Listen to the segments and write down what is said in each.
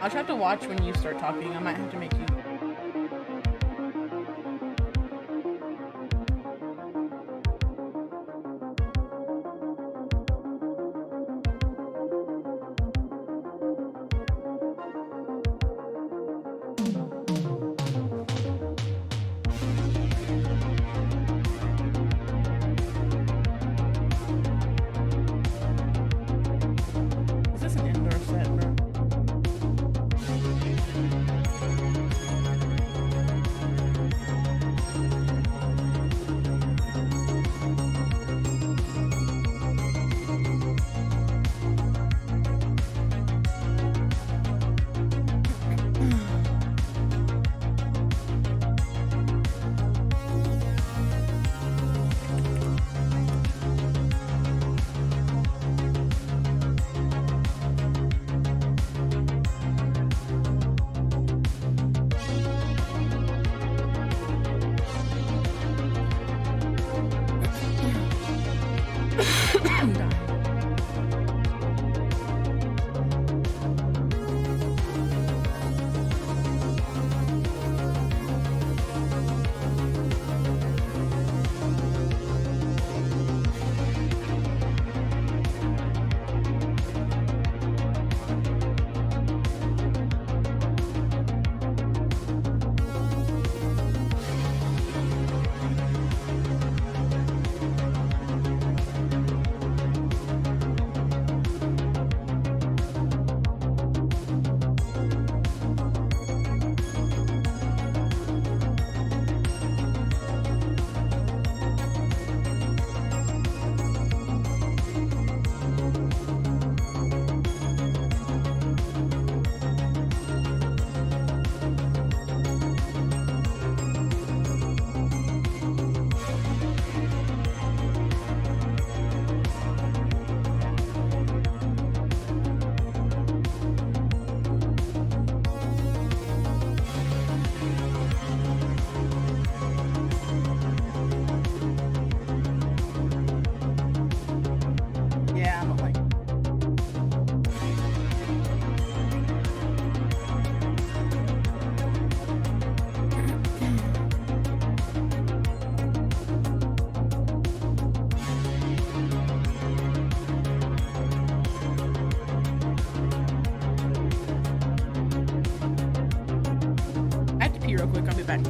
I'll just have to watch when you start talking. I might have to make you. Is this an indoor set, bro? I'm dying. Yeah, I don't like. I have to pee real quick. I'll be back.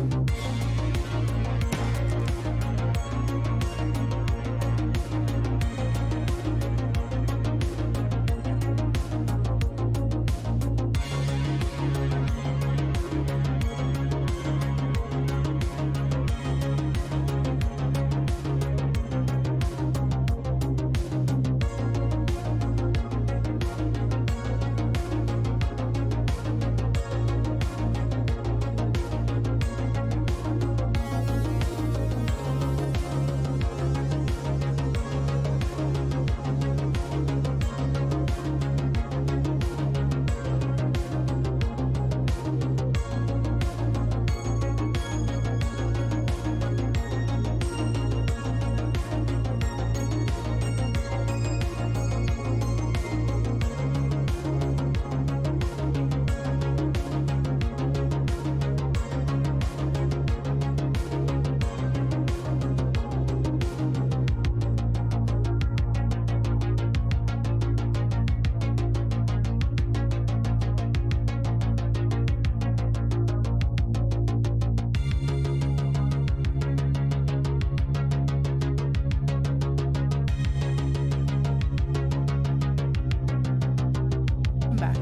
I'm back.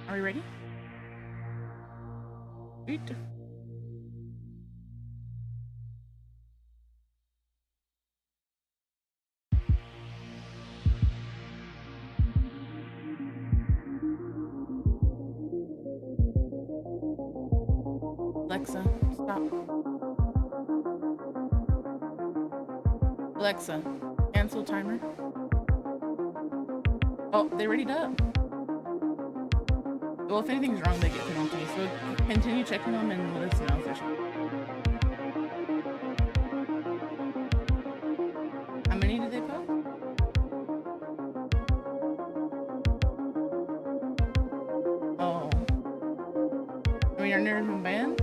Are we ready? Sweet. Alexa, stop. Alexa, cancel timer. Oh, they readied up. Well, if anything's wrong, they get penalties. So continue checking them and let us know if there's. How many did they put? we are near him band.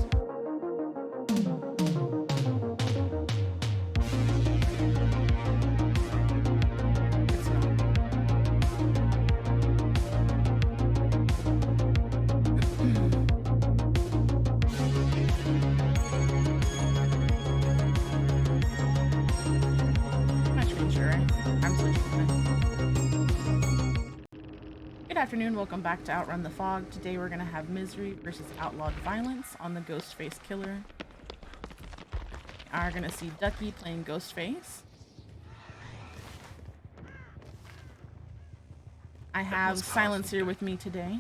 Good afternoon, welcome back to Outrun the Fog. Today we're going to have Misery versus Outlawed Violence on the Ghostface Killer. We are going to see Ducky playing Ghostface. I have Silence here with me today.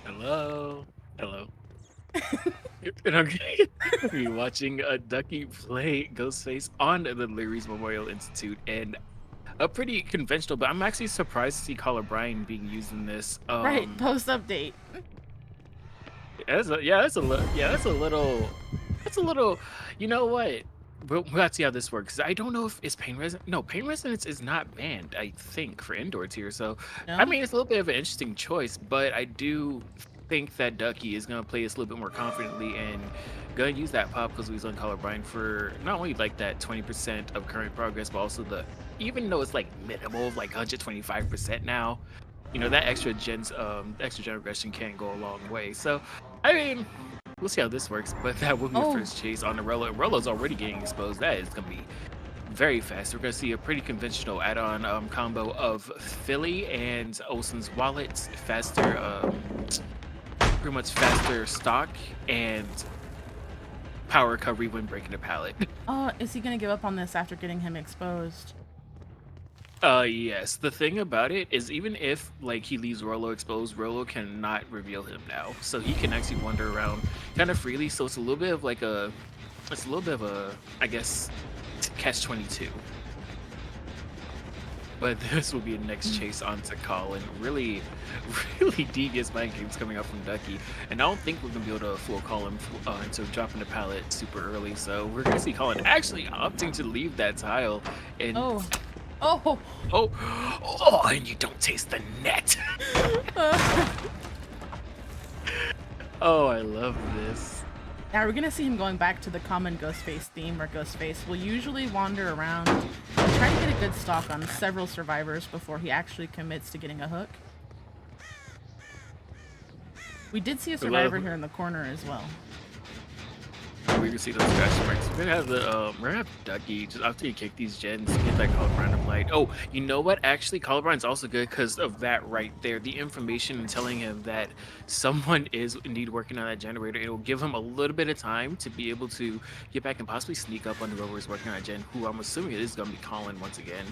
Hello. Hello. And I'm going to be watching Ducky play Ghostface on the Leary's Memorial Institute, and a pretty conventional, but I'm actually surprised to see Caller Brian being used in this. Right, post update. That's a little. You know what? We'll have to see how this works. I don't know if it's pain resonance. No, pain resonance is not banned, I think, for indoor tier. So, No? I mean, it's a little bit of an interesting choice, but I do think that Ducky is gonna play this a little bit more confidently and gonna use that pop because he's on Caller Brian for not only like that 20% of current progress, but also even though it's like minimal, like 125% now, you know, that extra gen regression can go a long way. So, I mean, we'll see how this works, but that will be the first chase on the Rolo. And Rolo's already getting exposed. That is going to be very fast. We're going to see a pretty conventional add-on combo of Philly and Olsen's Wallets, pretty much faster stock, and power recovery when breaking the pallet. Oh, is he going to give up on this after getting him exposed? Yes. The thing about it is, even if like he leaves Rolo exposed, Rolo cannot reveal him now, so he can actually wander around kind of freely. So it's a little bit of I guess, catch-22. But this will be a next chase onto Colin. Really, really devious mind games coming up from Ducky, and I don't think we're gonna be able to fool Colin into dropping the pallet super early. So we're gonna see Colin actually opting to leave that tile and. Oh, and you don't taste the net. Oh, I love this. Now we're gonna see him going back to the common Ghostface theme, where Ghostface will usually wander around and try to get a good stock on several survivors before he actually commits to getting a hook. We did see a survivor here in the corner as well. We can see those scratch marks. We're gonna have Ducky just after you kick these gens, get that Caller Brian of light. Oh, you know what? Actually, Caller Brian's also good because of that right there. The information telling him that someone is indeed working on that generator. It'll give him a little bit of time to be able to get back and possibly sneak up on whoever is working on that gen, who I'm assuming it is gonna be Colin once again.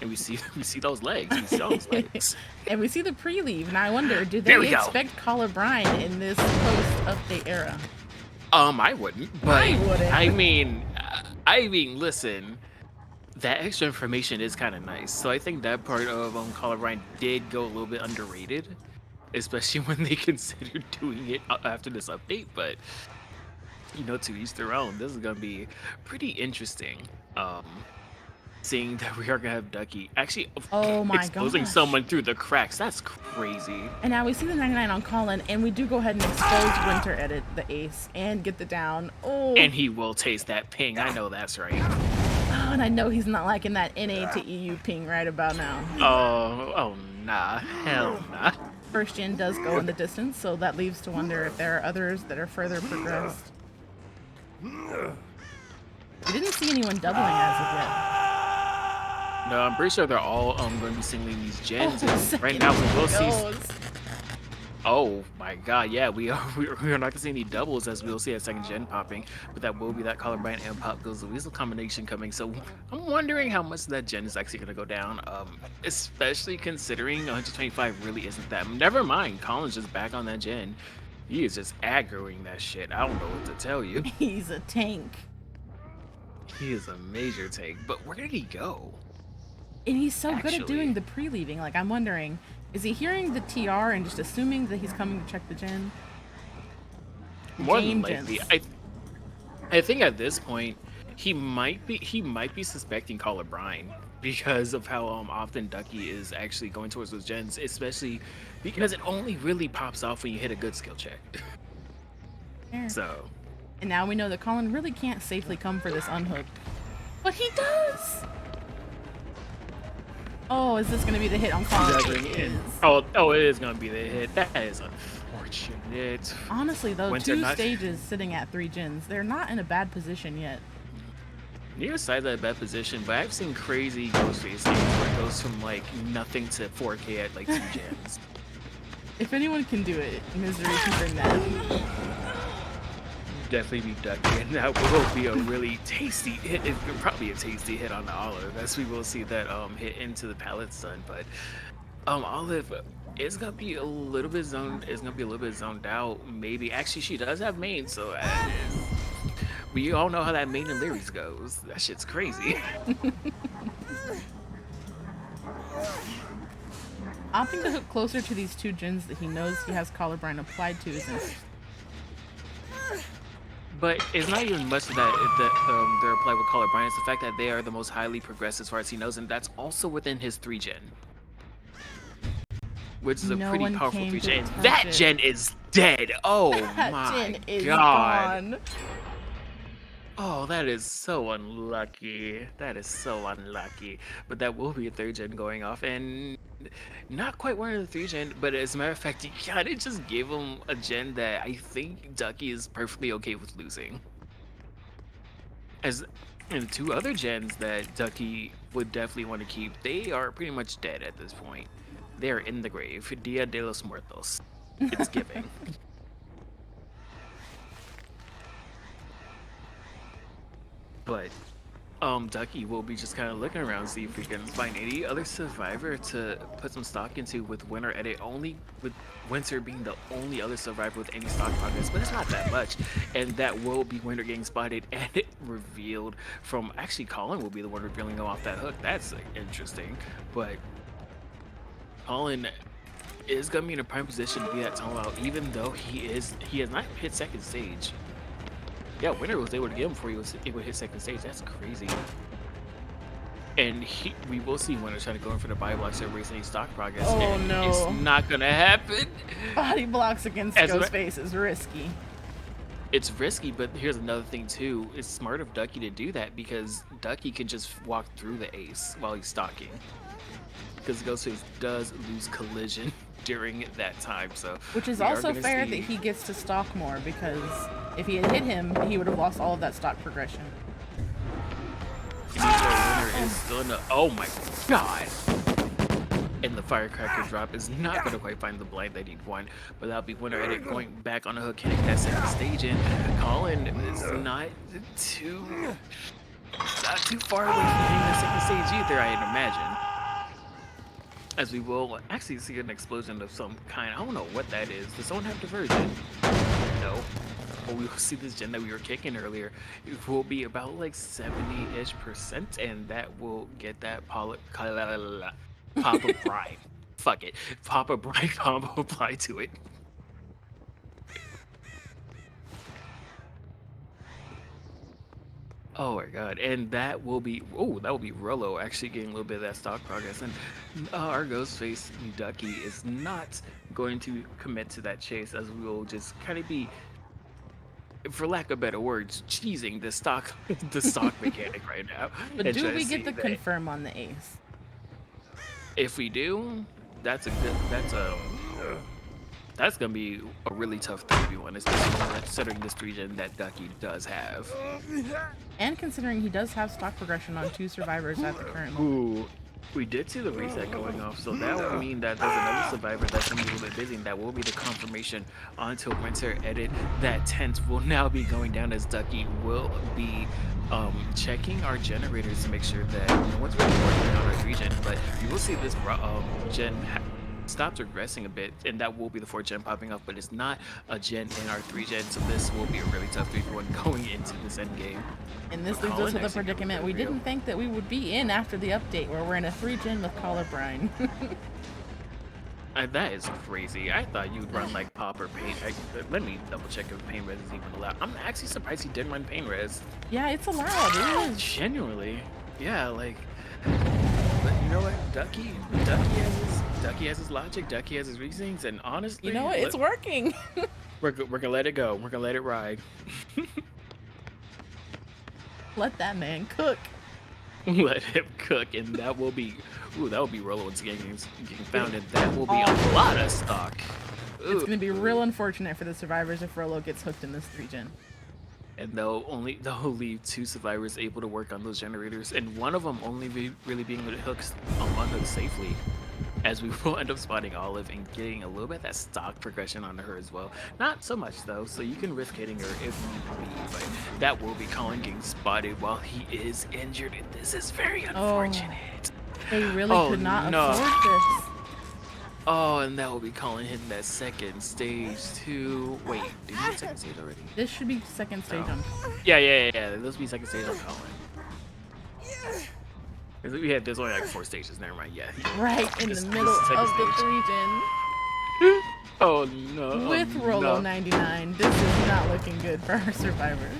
And we see those legs. We see those legs. And we see the pre-leave. And I wonder, do they expect Caller Brian in this post-update era? I wouldn't, but I mean, listen, that extra information is kind of nice. So I think that part of Caller Brian did go a little bit underrated, especially when they considered doing it after this update. But you know, to each their own. This is gonna be pretty interesting. Seeing that we are gonna have Ducky actually exposing someone through the cracks. That's crazy. And now we see the 99 on Colin, and we do go ahead and expose Winter Edit, the ace, and get the down. Oh. And he will taste that ping. I know that's right. Oh, and I know he's not liking that NA to EU ping right about now. Oh nah. Hell nah. First gen does go in the distance, so that leaves to wonder if there are others that are further progressed. We didn't see anyone doubling as of yet. No, I'm pretty sure they're all going to be singling these gens. And right now we will see. Oh my God! Yeah, we are not going to see any doubles as we'll see a second gen popping, but that will be that Caller Brian and Pop Goes the Weasel combination coming. So I'm wondering how much that gen is actually going to go down. Especially considering 125 really isn't that. Never mind, Colin's just back on that gen. He is just aggroing that shit. I don't know what to tell you. He's a tank. He is a major tank. But where did he go? And he's so good at doing the pre-leaving. Like, I'm wondering, is he hearing the TR and just assuming that he's coming to check the gen? More than likely. I think at this point, he might be suspecting Caller Brine because of how often Ducky is actually going towards those gens, especially because it only really pops off when you hit a good skill check. There. So And now we know that Colin really can't safely come for this unhook. But he does! Oh, is this going to be the hit on Colin? It is. oh, it is gonna be the hit. That is unfortunate. Honestly, though, Winter two not stages sitting at 3 gens. They're not in a bad position yet. neither side's at a bad position, but I've seen crazy Ghostface games where it goes from like nothing to 4K at like 2 gens. If anyone can do it, Misery can bring that. Definitely be Ducky, and that will be a really tasty hit. It's probably a tasty hit on the Olive, as we will see that hit into the pallet stun. But Olive is gonna be a little bit zoned. Is gonna be a little bit zoned out. Maybe actually she does have main, so we all know how that main and lyrics goes. That shit's crazy. Opting to hook closer to these 2 gens that he knows he has Collar Brine applied to is interesting. But it's not even much of that they're applied with Caller Brine. It's the fact that they are the most highly progressed as far as he knows, and that's also within his 3 gen. Which is a No pretty one powerful came 3 to gen. touch That it. gen is dead. Oh That my gen is god. gone. Oh, that is so unlucky. That is so unlucky. But that will be a 3rd gen going off, and not quite one of the 3 gen, but as a matter of fact, you kinda just gave him a gen that I think Ducky is perfectly okay with losing. As and 2 other gens that Ducky would definitely want to keep, they are pretty much dead at this point. They are in the grave. Dia de los Muertos. It's giving. But Ducky will be just kind of looking around, see if we can find any other survivor to put some stock into with Winter Edit, only with Winter being the only other survivor with any stock progress, but it's not that much. And that will be Winter getting spotted and revealed from, actually Colin will be the one revealing him off that hook. That's interesting, but Colin is going to be in a prime position to be that tall out, even though he has not hit 2nd stage. Yeah, Winter was able to get him before he was able to hit 2nd stage. That's crazy. And we will see Winter trying to go in for the body blocks to erase any stock progress. Oh, and no. It's not gonna happen. Body blocks against Ghostface is risky. It's risky, but here's another thing too. It's smart of Ducky to do that because Ducky can just walk through the ace while he's stalking. Because Ghostface does lose collision during that time, so which is also fair that he gets to stalk more, because if he had hit him, he would have lost all of that stock progression. Winter is still in the, oh my god! And the firecracker drop is not going to quite find the blind that he'd want, but that'll be Winter Edit going back on the hook, hitting that 2nd stage, and Colin is not too far away from hitting that 2nd stage either, I'd imagine. As we will actually see an explosion of some kind. I don't know what that is. Does someone have diversion? No. But we will see this gen that we were kicking earlier. It will be about like 70-ish%, and that will get that Papa Brine. Fuck it. Papa Brine combo applied to it. Oh my god, and that will be Rollo actually getting a little bit of that stock progress, and our Ghostface Ducky is not going to commit to that chase, as we will just kind of be, for lack of better words, cheesing the stock mechanic right now. But do we get the confirm on the ace? If we do, that's gonna be a really tough 3v1, especially considering this 3 gen that Ducky does have. And considering he does have stock progression on 2 survivors at the current moment. Ooh, we did see the reset going off, so that will mean that there's another survivor that's gonna be a little bit busy, and that will be the confirmation onto Winter Edit. That tent will now be going down, as Ducky will be checking our generators to make sure that no one's really working on our 3 gen, but you will see this gen stops regressing a bit, and that will be the 4 gen popping up, but it's not a gen in our 3 gen, so this will be a really tough 3v1 going into this end game. And this leaves us with a predicament we didn't think that we would be in after the update, where we're in a 3 gen with Collar Brine. That is crazy. I thought you'd run like pop or paint. Let me double check if paint res is even allowed. I'm actually surprised he didn't run paint res. Yeah, it's allowed. It is. Genuinely. Yeah, like, but you know what? Ducky has his logic. Ducky has his reasonings, and honestly, You know what? It's working. we're gonna let it go. We're gonna let it ride. Let that man cook. Let him cook, and that will be, ooh, that will be Rolo once again getting founded. That will be a lot of stock. Ooh. It's gonna be real unfortunate for the survivors if Rolo gets hooked in this 3-gen. And they'll leave 2 survivors able to work on those generators, and one of them only really being able to unhook safely, as we will end up spotting Olive and getting a little bit of that stock progression onto her as well. Not so much though, so you can risk hitting her if need be, but that will be Colin getting spotted while he is injured, and this is very unfortunate. They really could not afford this. Oh, and that will be Colin hitting that second stage too. Wait, did you get second stage already? This should be second stage on. Yeah. This will be second stage on Colin. There's only like 4 stages. Never mind. Yeah. Right in the middle of the 3-gen. Oh no. With Rolo 99, this is not looking good for our survivors.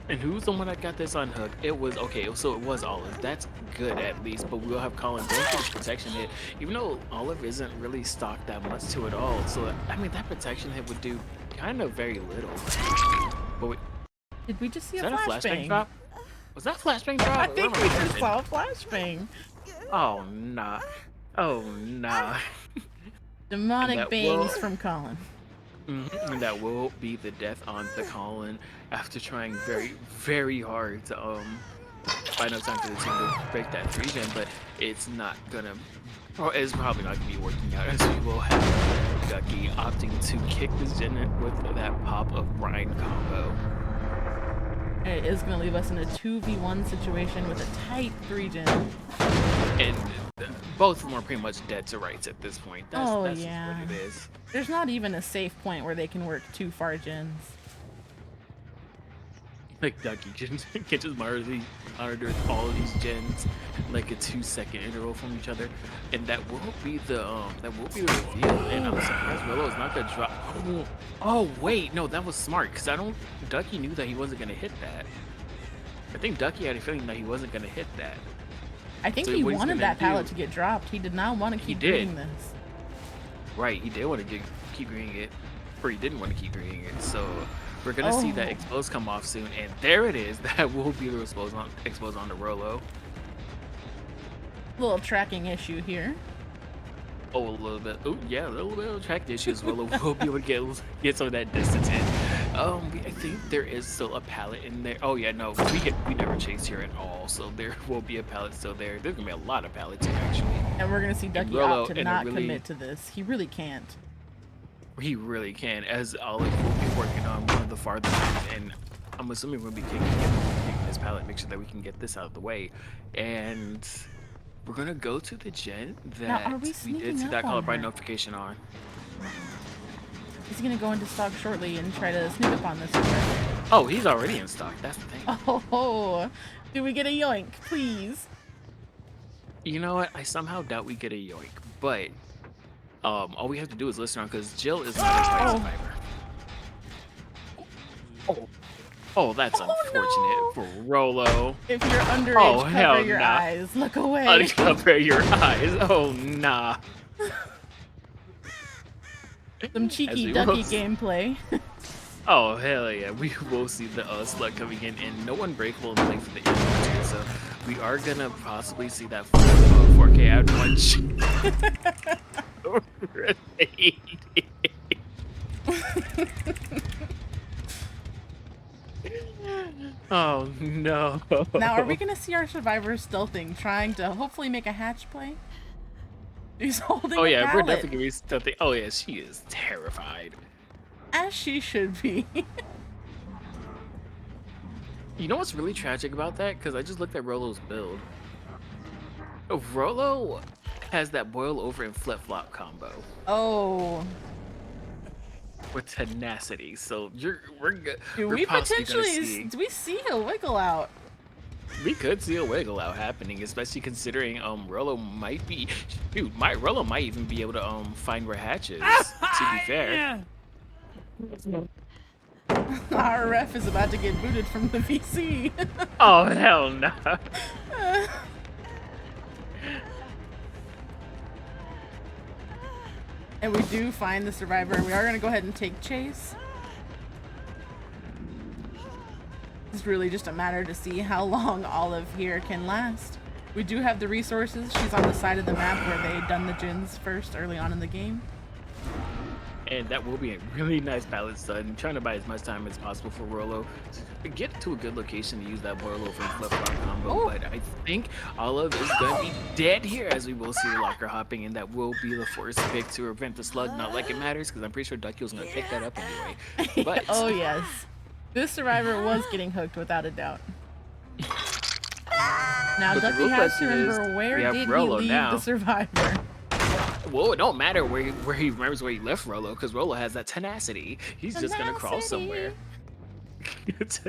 And who's the one that got this unhooked? It was, okay, so it was Olive. That's good at least, but we'll have Colin going for this protection hit, even though Olive isn't really stocked that much to it all. So, I mean, that protection hit would do kind of very little. But did we just see a flashbang drop? Was that flashbang drop? I think we just saw a flashbang. Oh, nah. Oh, nah. Demonic bangs from Colin. And that will be the death on the Colin after trying very, very hard to find out time for the team to break that 3-gen, but it's not gonna, or it's probably not gonna be working out, as we will have Ducky opting to kick this gen with that pop of Brian combo. It is gonna leave us in a 2v1 situation with a tight 3-gen. And both of them are pretty much dead to rights at this point. That's yeah. just what it is. There's not even a safe point where they can work 2 far gens. Like Ducky can just monitor all of these gens like a 2-second interval from each other, and that will be the reveal. And I'm surprised Willow is not gonna drop. Oh wait, no, that was smart, because Ducky knew that he wasn't gonna hit that. I think Ducky had a feeling that he wasn't gonna hit that. I think he wanted that pallet to get dropped. He did not want to keep doing this. Right, he did want to keep doing it, or he didn't want to keep doing it. So we're gonna see that expose come off soon, and there it is. That will be the expose on the Rolo. Little tracking issue here. Oh, a little bit. Oh, yeah, a little bit of track issues. We'll be able to get some of that distance in. I think there is still a pallet in there. Oh yeah, no, we never chase here at all. So there will be a pallet still there. There's gonna be a lot of pallets here actually. And we're gonna see Ducky opt to not commit to this. He really can't. He really can, as Olive will be working on one of the farther ends, and I'm assuming we'll be kicking this pallet, make sure that we can get this out of the way. And we're gonna go to the gen that we did see that color bright notification on. He's gonna go into stock shortly and try to sneak up on this one. Oh, he's already in stock. That's the thing. Oh, do we get a yoink, please? You know what? I somehow doubt we get a yoink, but all we have to do is listen on, because Jill is not a tight survivor. Oh, that's unfortunate for Rolo. If you're underage, cover your eyes. Look away. Uncover your eyes. Oh, nah. Some cheeky Ducky gameplay. Oh, hell yeah. We will see the slug coming in, and no unbreakable in play for the end, so we are going to possibly see that 4K out punch. Oh no. Now are we gonna see our survivors stealthing, trying to hopefully make a hatch play? He's holding Oh yeah, a we're definitely gonna be stealthing. Oh yeah, she is terrified. As she should be. You know what's really tragic about that? Because I just looked at Rolo's build. Rolo has that boil over and flip flop combo. Oh. With tenacity, so we're good. Do we potentially see a wiggle out? We could see a wiggle out happening, especially considering Rollo might be shoot, Rollo might even be able to find where Hatch is, to be fair. Yeah. Our ref is about to get booted from the VC. Oh hell no. And we do find the survivor. We are going to go ahead and take chase. It's really just a matter to see how long Olive here can last. We do have the resources. She's on the side of the map where they done the gens first early on in the game. And that will be a really nice balance done. Trying to buy as much time as possible for Rollo to get to a good location to use that boil over and flip flop combo. Ooh. But I think Olive is going to be dead here, as we will see the locker hopping, and that will be the first pick to prevent the slug. Not like it matters, because I'm pretty sure Ducky was going to pick that up anyway. But Oh yes, this survivor was getting hooked without a doubt. Now But the Ducky real has to question remember, is, where we have did he Rollo leave now. the survivor? well, it don't matter where he remembers where he left Rollo, because Rollo has that tenacity. He's just going to crawl somewhere. He's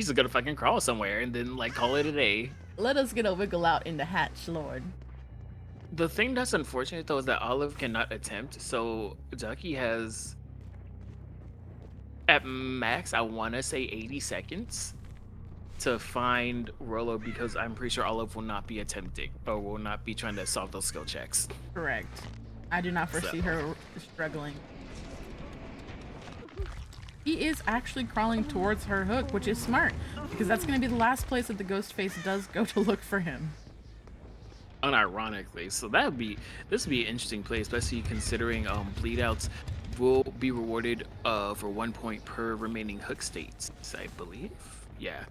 just going to fucking crawl somewhere and then, like, call it a day. Let us get a wiggle out into Hatch, Lord. The thing that's unfortunate, though, is that Olive cannot attempt, so Ducky has, at max, I want to say 80 seconds to find Rollo, because I'm pretty sure Olive will not be attempting, or will not be trying to solve those skill checks. Correct. I do not foresee her struggling. He is actually crawling towards her hook, which is smart, because that's going to be the last place that the Ghostface does go to look for him. Unironically, so this would be an interesting play, especially considering bleed outs will be rewarded for 1 point per remaining hook states, I believe. Yeah.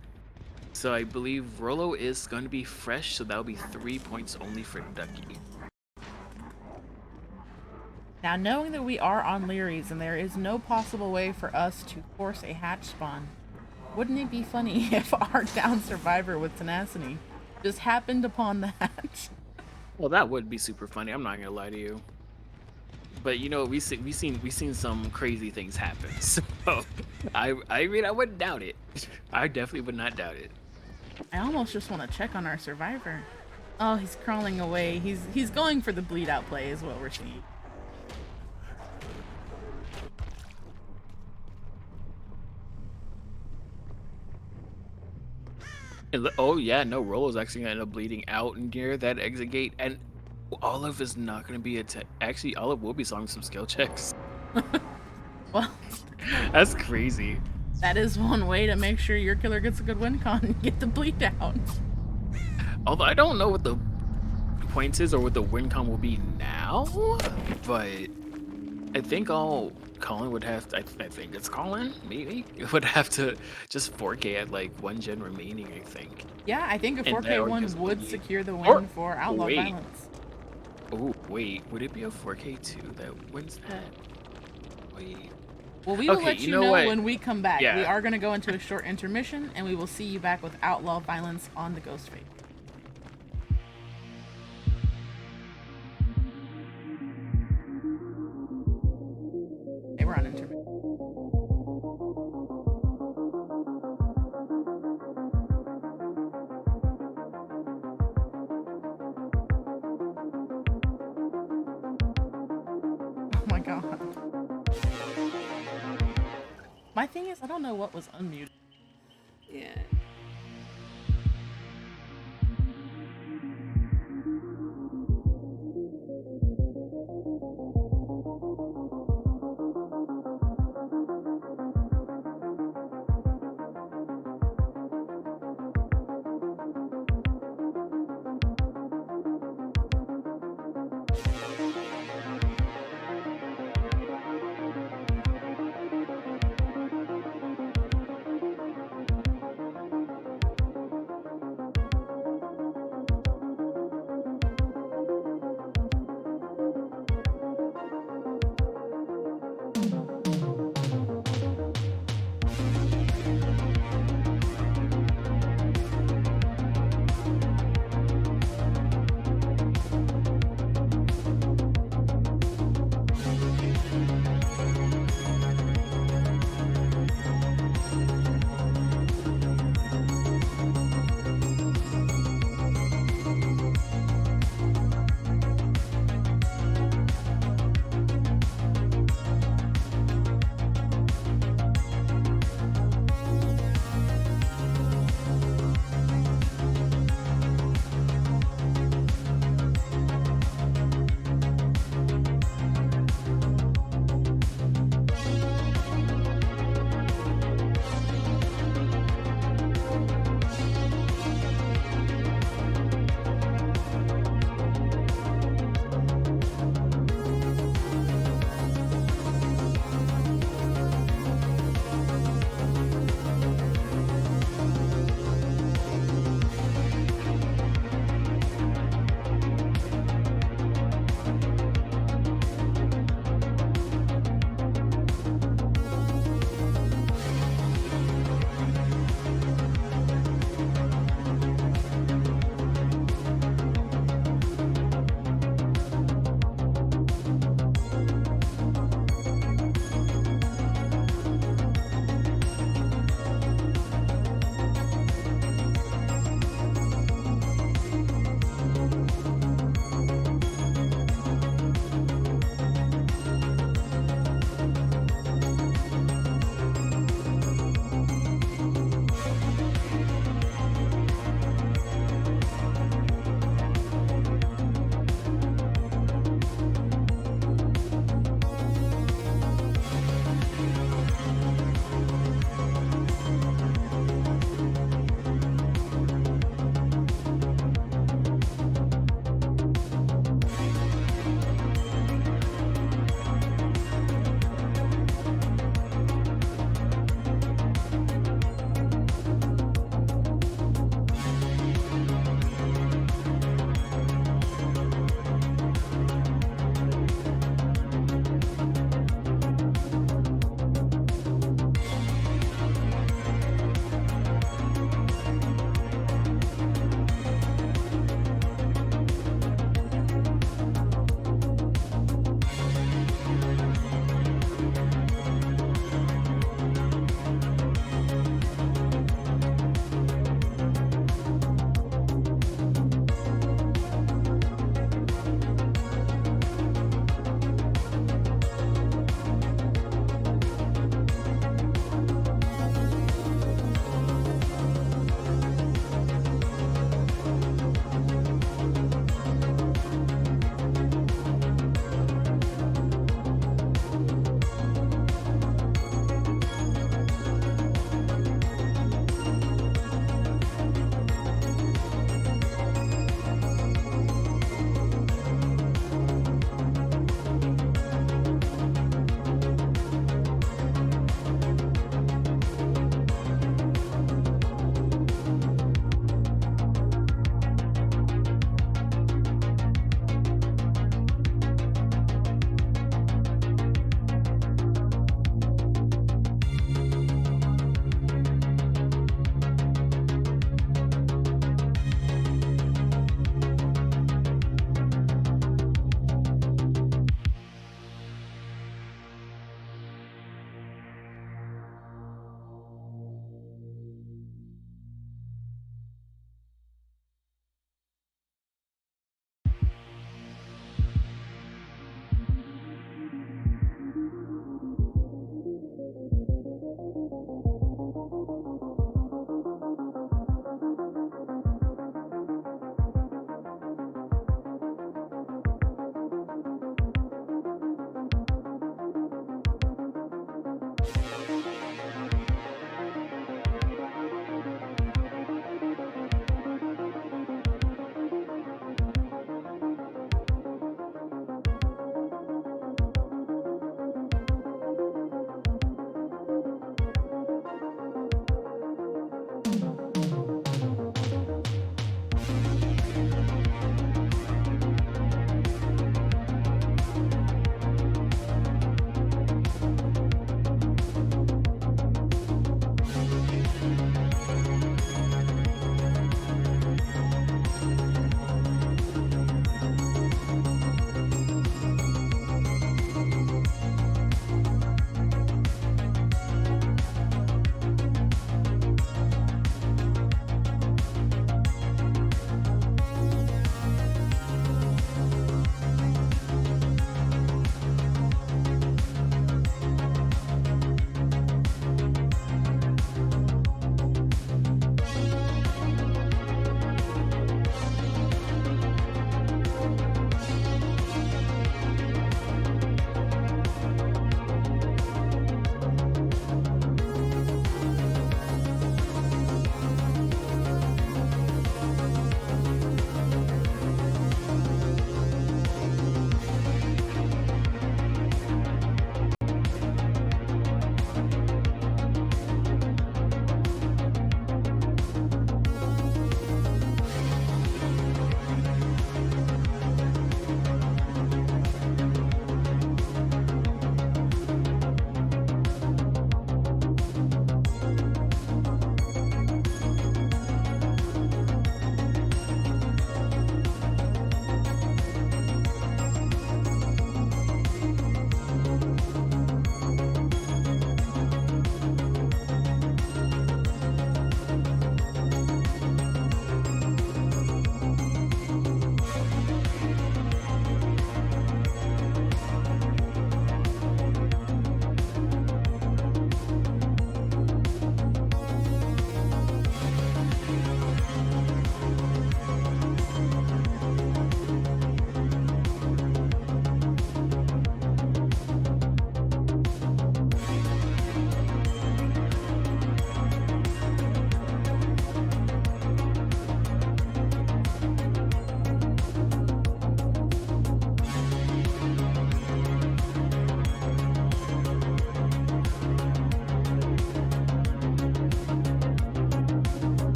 So I believe Rollo is going to be fresh, so that'll be 3 points only for Ducky. Now, knowing that we are on Leary's and there is no possible way for us to force a hatch spawn, wouldn't it be funny if our down survivor with tenacity just happened upon the hatch? Well, that would be super funny. I'm not gonna lie to you. But you know, we've seen some crazy things happen. So I mean, I wouldn't doubt it. I definitely would not doubt it. I almost just want to check on our survivor. Oh, he's crawling away. He's going for the bleed out play is what we're seeing. Oh yeah, no, Rollo's actually gonna end up bleeding out near that exit gate, and Olive is not gonna be actually Olive will be solving some skill checks. Well, That's crazy. that is one way to make sure your killer gets a good win con and get the bleed out. Although I don't know what the points is or what the win con will be now, but I think Colin would have to, I think it's Colin, maybe? It would have to just 4K at like 1 gen remaining, I think. Yeah, I think a And that 4K1 just would be- secure the win or- for Outlaw wait. Violence. Oh, wait, would it be a 4K2 that wins that? Wait. Well, we will Okay, let you you know know what? when we come back. We Yeah. are going to go into a short intermission, and we will see you back with Outlaw Violence on the Ghostface. Okay, we're on intermission. Oh my god. My thing is, I don't know what was unmuted. Yeah.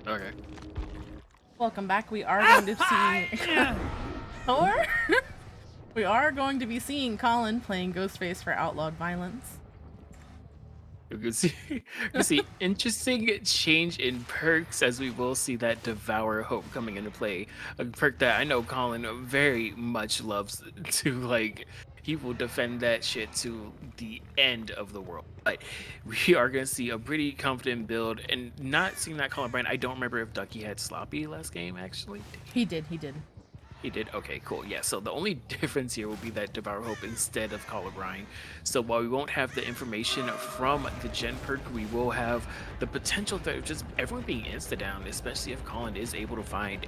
Okay. Welcome back. We are going to see Thor. We are going to be seeing Colin playing Ghostface for Outlawed Violence. You can see, interesting change in perks as we will see that Devour Hope coming into play. A perk that I know Colin very much loves to like. He will defend that shit to the end of the world. But we are gonna see a pretty confident build, and not seeing that Colin Brand. I don't remember if Ducky had sloppy last game actually. He did. He did. He did? Okay, cool. Yeah, so the only difference here will be that Devour Hope instead of Call of Brine. So while we won't have the information from the gen perk, we will have the potential that just everyone being insta-down, especially if Colin is able to find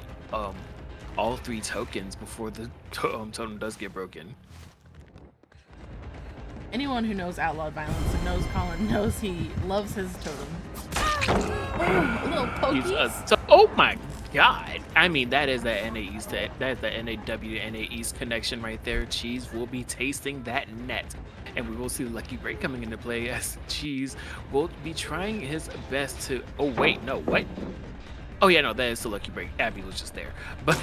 all 3 tokens before the totem does get broken. Anyone who knows Outlawed Violence and knows Colin knows he loves his totem. Oh, a little pokies. Oh my god! I mean, that is the NA East. That is the NA East connection right there. Cheese will be tasting that net, and we will see Lucky Break coming into play as Cheese will be trying his best to. Oh wait, no, what? Oh yeah, no, that is the Lucky Break. Abby was just there, but.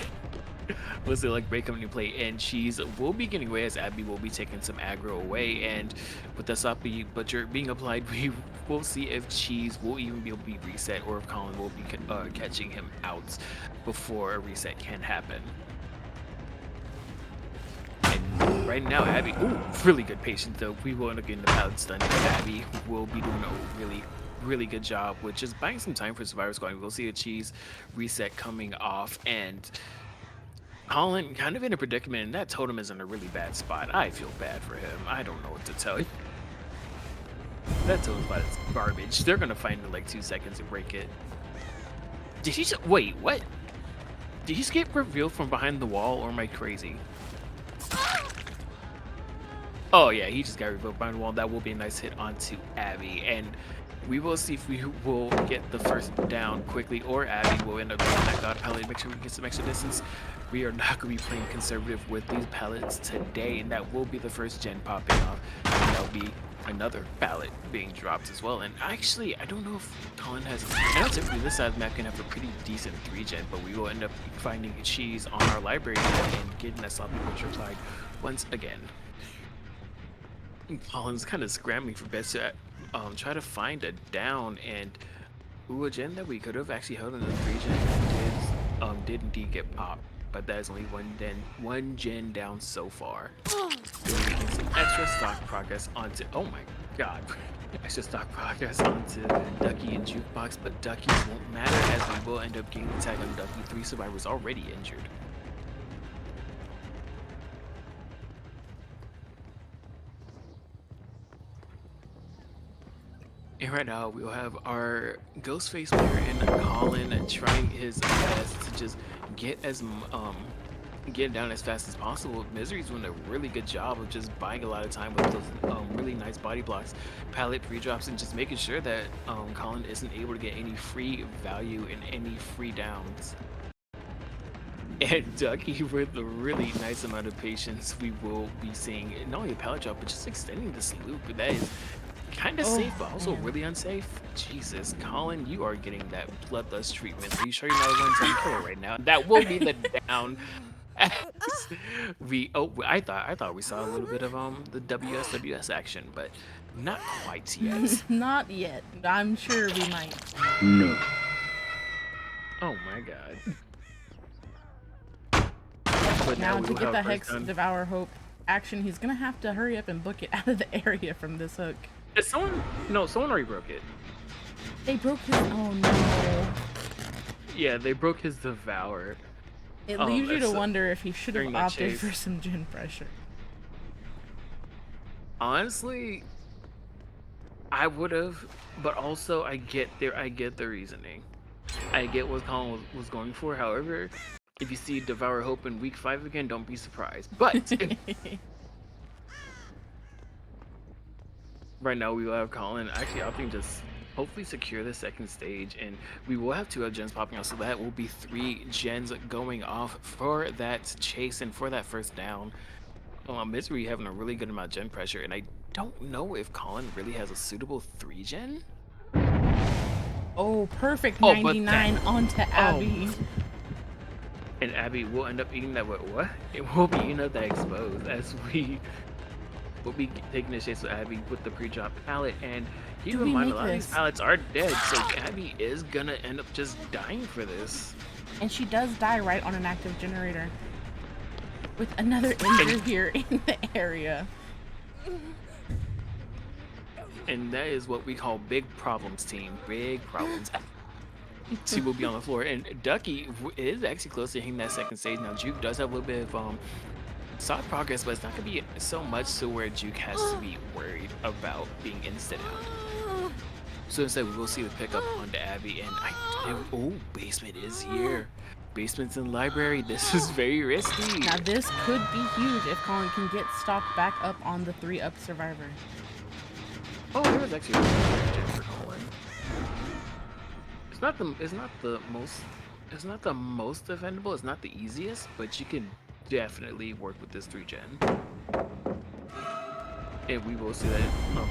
We'll see like Break coming into play, and Cheese will be getting away as Abby will be taking some aggro away, and with the Sloppy Butcher being applied, we will see if Cheese will even be able to be reset, or if Colin will be catching him out before a reset can happen. And right now, Abby, really good patience though. We will end up getting the pallet stun. Abby will be doing a really good job with just buying some time for Survivor Squad. We'll see a Cheese reset coming off, and Colin kind of in a predicament, and that totem is in a really bad spot. I feel bad for him. I don't know what to tell you. That totem spot is garbage. They're gonna find it in like 2 seconds to break it. Did he just wait? What? Did he just get revealed from behind the wall, or am I crazy? Oh yeah, he just got revealed behind the wall. That will be a nice hit onto Abby, and we will see if we will get the first down quickly, or Abby will end up getting that god pallet. Make sure we get some extra distance. We are not going to be playing conservative with these pallets today, and that will be the first gen popping off. And that'll be another pallet being dropped as well. And actually, I don't know if Colin has. I know typically this side of the map can have a pretty decent 3 gen, but we will end up finding Cheese on our library and getting that sloppy butcher applied once again. Colin's kind of scrambling for best to try to find a down, and a gen that we could have actually held in the 3 gen did indeed get popped, but that is only one gen down so far. Making some extra stock progress onto my god, extra stock progress onto Ducky and Jukebox, but Ducky's won't matter as we will end up getting the tag on Ducky. 3 survivors already injured. And right now we'll have our Ghostface player in Colin trying his best to just get get down as fast as possible. Misery's doing a really good job of just buying a lot of time with those really nice body blocks, pallet pre-drops, and just making sure that Colin isn't able to get any free value in any free downs. And Ducky, with a really nice amount of patience, we will be seeing not only a pallet drop, but just extending this loop. That is kind of safe, but also really unsafe. Jesus, Colin, you are getting that bloodlust treatment. Are you sure you're not a one-time killer right now? That will be the down. I thought we saw a little bit of the WSWS action, but not quite yet. Not yet. I'm sure we might. No. Oh my god. But Now we to will get have the first Hex down. Devour Hope action, he's gonna have to hurry up and book it out of the area from this hook. Is someone? No, someone already broke it. They broke his. Oh no. Yeah, they broke his Devour. It leaves you to that's wonder if he should have during that opted chase. for some gen pressure. Honestly, I would have, but also I get the reasoning. I get what Colin was going for. However, if you see Devour Hope in week 5 again, don't be surprised. But right now we will have Colin actually opting to hopefully secure the second stage, and we will have 2 gens popping out, so that will be 3 gens going off for that chase and for that first down. Misery having a really good amount of gen pressure, and I don't know if Colin really has a suitable 3 gen. Oh Oh, perfect Oh, but that 99 onto oh, Abby. and Abby will end up eating that what? It will be eating up that exposed as we will be taking the chase with Abby with the pre-drop pallet. And keep Do in we mind, a make lot of these this? pallets are dead, so Abby is gonna end up just dying for this. And she does die right on an active generator. With another And injured here in the area. and that is what we call big problems, team. Big problems. She will be on the floor, and Ducky is actually close to hitting that second stage. Now Juke does have a little bit of solid progress, but it's not gonna be so much to where Juke has to be worried about being insta down. So instead, we will see the pickup onto Abby, and oh, basement is here. Basement's in library. This is very risky. Now this could be huge if Colin can get stocked back up on the 3-up survivor. Oh, there was actually a gen for Colin. It's not the most defendable. It's not the easiest, but you can definitely work with this 3 gen. And we will see that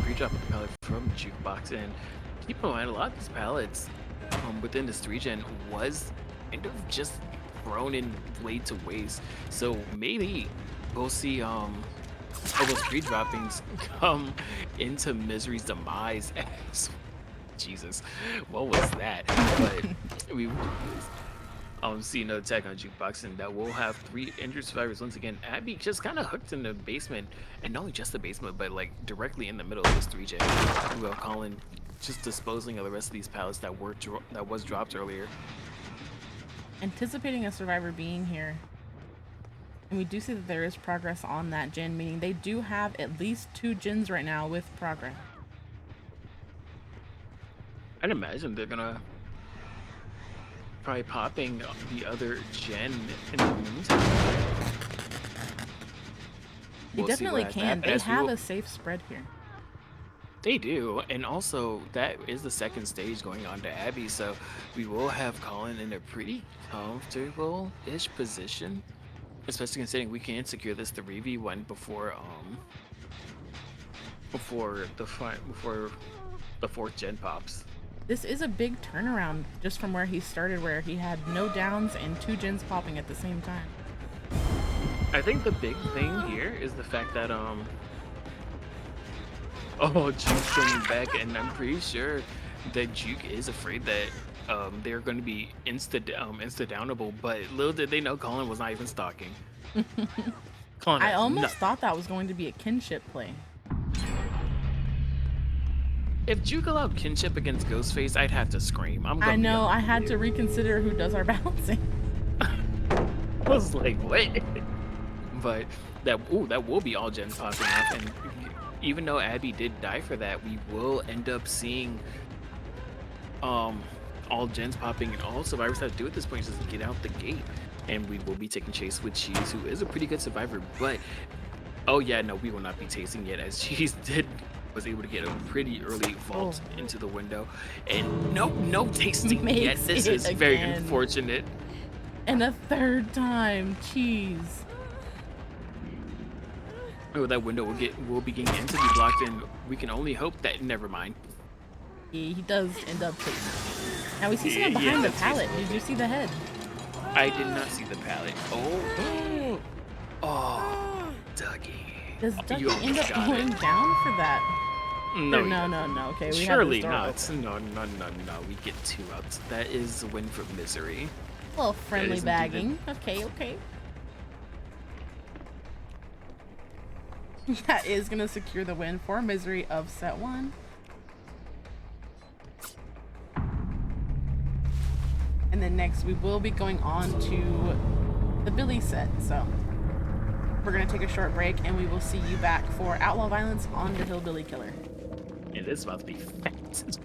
pre-drop pallet from Jukebox. And keep in mind, a lot of these pallets within this 3 gen was kind of just thrown in laid to waste. So maybe we'll see all those pre-droppings come into Misery's demise as Jesus, what was that? But we see another attack on Jukebox, and that will have 3 injured survivors once again. Abby just kind of hooked in the basement, and not only just the basement, but like directly in the middle of this 3J. We have Colin just disposing of the rest of these pallets that was dropped earlier. Anticipating a survivor being here. And we do see that there is progress on that gen, meaning they do have at least 2 gens right now with progress. I'd imagine they're gonna probably popping the other gen in the meantime. They definitely can. They have a safe spread here. They do, and also that is the second stage going on to Abby, so we will have Colin in a pretty comfortable-ish position, especially considering we can secure this 3v1 before the 4th gen pops. This is a big turnaround just from where he started, where he had no downs and 2 gens popping at the same time. I think the big thing here is the fact that Juke's coming back, and I'm pretty sure that Juke is afraid that they're going to be insta-downable, but little did they know Colin was not even stalking. Colin I almost thought that was going to be a kinship play. If Juke allowed kinship against Ghostface, I'd have to scream. I know, I had to reconsider who does our balancing. I was like, what? But that will be all gens popping off, and even though Abby did die for that, we will end up seeing all gens popping, and all survivors have to do at this point is just get out the gate. And we will be taking chase with Cheese, who is a pretty good survivor, but oh yeah, no, we will not be tasting it, as Cheese was able to get a pretty early vault into the window, and no tasting yet. This is very unfortunate. And a 3rd time, Cheese. Oh, that window will be getting instantly blocked, and we can only hope that. Never mind. He does end up tasting. Now we see someone behind the pallet. Did you see the head? I did not see the pallet. Oh, Dougie. Does Dougie end up going down for that? No, no. Okay, we surely not. No. We get 2 outs. That is a win for Misery. A little friendly bagging. Okay. That is gonna secure the win for Misery of set 1. And then next we will be going on to the Billy set. So we're gonna take a short break, and we will see you back for Outlaw Violence on the Hillbilly Killer. And it's about to be fast.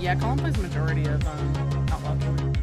Yeah, Colin plays the majority of Outlaw Killer.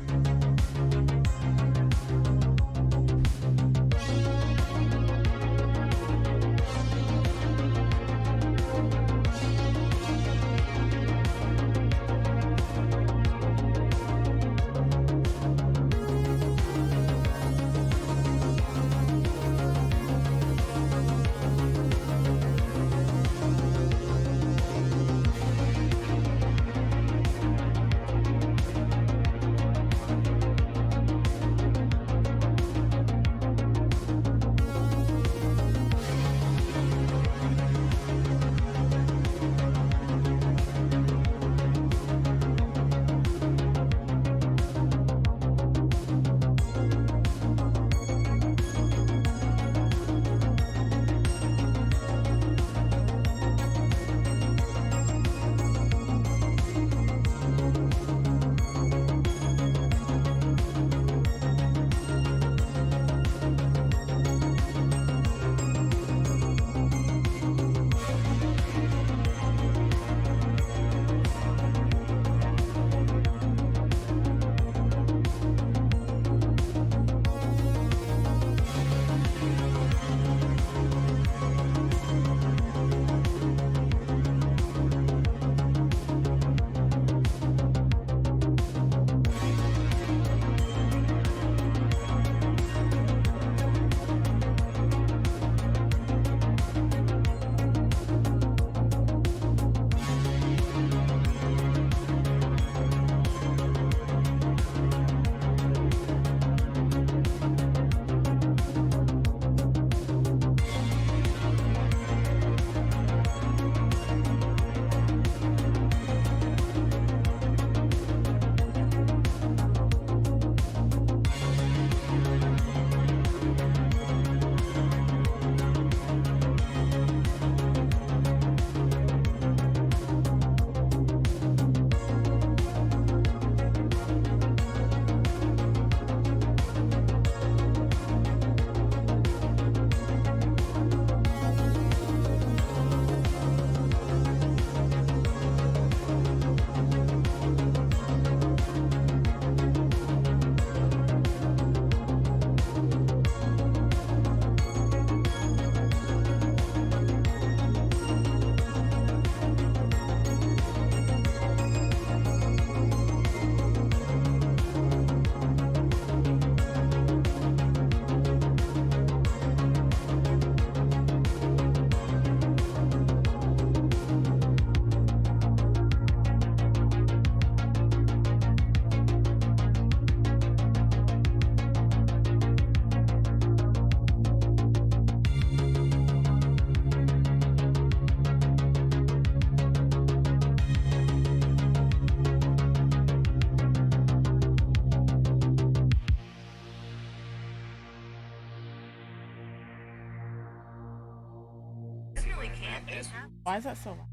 Why is that so loud?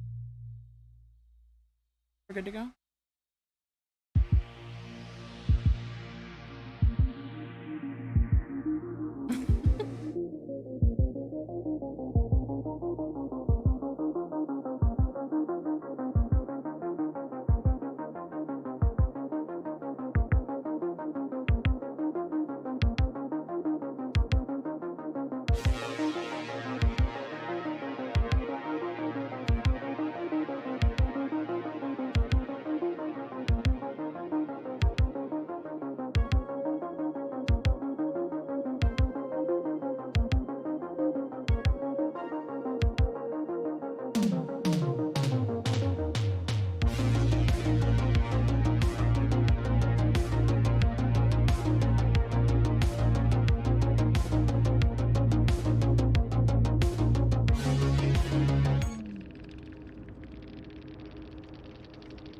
We're good to go?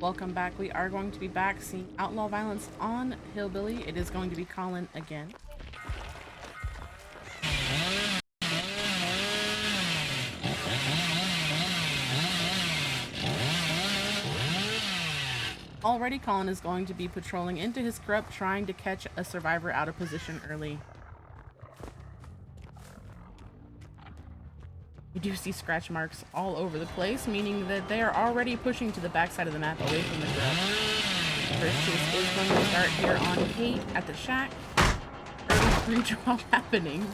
Welcome back. We are going to be back seeing Outlaw Violence on Hillbilly. It is going to be Colin again. Already, Colin is going to be patrolling into his corrupt, trying to catch a survivor out of position early. You do see scratch marks all over the place, meaning that they are already pushing to the backside of the map away from the grub. First chase is going to start here on Kate at the shack. Early free drop happening.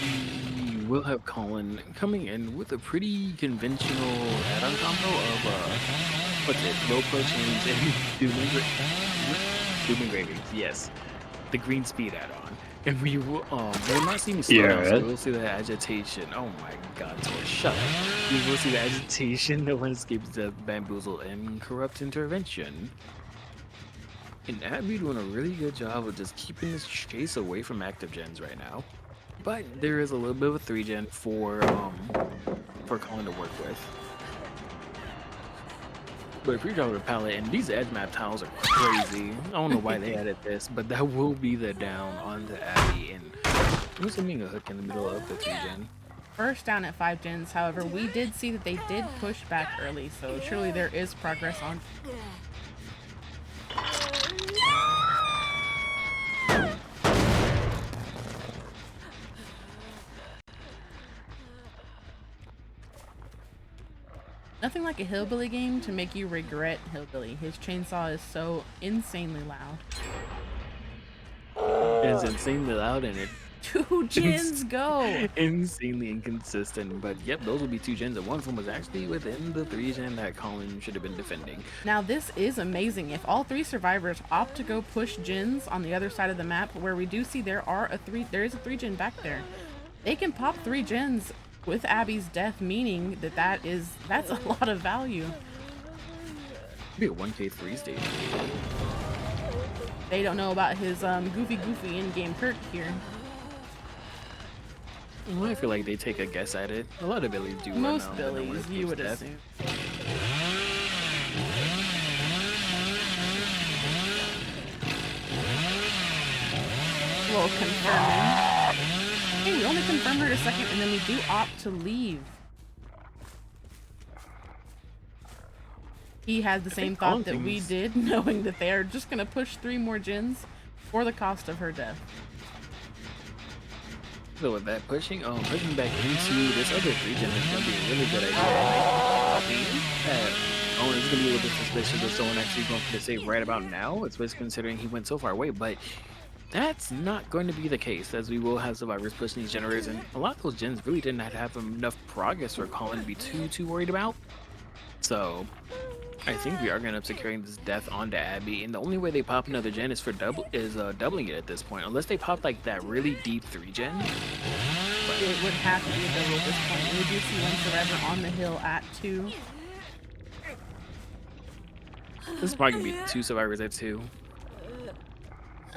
We will have Colin coming in with a pretty conventional add-on combo of what's it? Low pro chains and doom engravings. Yes, the green speed add-on. And we will not see me slow down, so we will see the agitation. Oh my god, Tor, shut up. We will see the agitation, no one escapes the bamboozle and corrupt intervention. And Abby doing a really good job of just keeping this chase away from active gens right now. But there is a little bit of a 3-gen for Colin to work with. But if you're driving a pallet, and these edge map tiles are crazy. I don't know why they added this, but that will be the down on the Abby, and I'm assuming a hook in the middle of the 3-gen. First down at 5 gens, however, we did see that they did push back early, so surely there is progress on. Nothing like a Hillbilly game to make you regret Hillbilly. His chainsaw is so insanely loud. It's insanely loud and it 2 gens go! Insanely inconsistent, but yep, those will be 2 gens, and one of them was actually within the 3-gen that Colin should have been defending. Now this is amazing. If all 3 survivors opt to go push gens on the other side of the map, where we do see there is a 3-gen back there, they can pop 3 gens with Abby's death, meaning that that's a lot of value. Be a 1k3 stage. They don't know about his goofy in-game perk here. Well, I feel like they take a guess at it. A lot of Billies do. Most Billies, you would assume. A little confirming. Hey, we only confirmed her in a second, and then we do opt to leave. He had the same thought that we did, knowing that they are just going to push 3 more gens for the cost of her death. So with that, pushing back into this other 3-gen is going to be a really good idea. It's going to be a little bit suspicious of someone actually going to save right about now, especially considering he went so far away, but that's not going to be the case, as we will have survivors pushing these generators, and a lot of those gens really did not have enough progress for Colin to be too worried about. So I think we are going to end up securing this death onto Abby, and the only way they pop another gen is for doubling it at this point, unless they pop like that really deep 3-gen. But it would have to be a double at this point. We do see one survivor on the hill at 2. This is probably going to be 2 survivors at 2.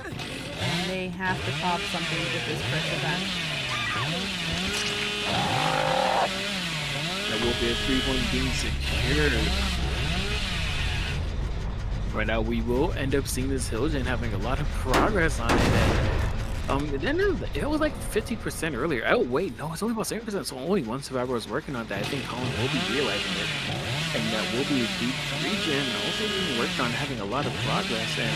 And they have to pop something with this pressure back. That will be a 3-1 being secured. Right now, we will end up seeing this hill gen having a lot of progress on it. And, it was like 50% earlier. Oh wait, no, it's only about 7%. So only one survivor was working on that. I think Colin will be realizing it, and that will be a deep 3-gen also being worked on, having a lot of progress. And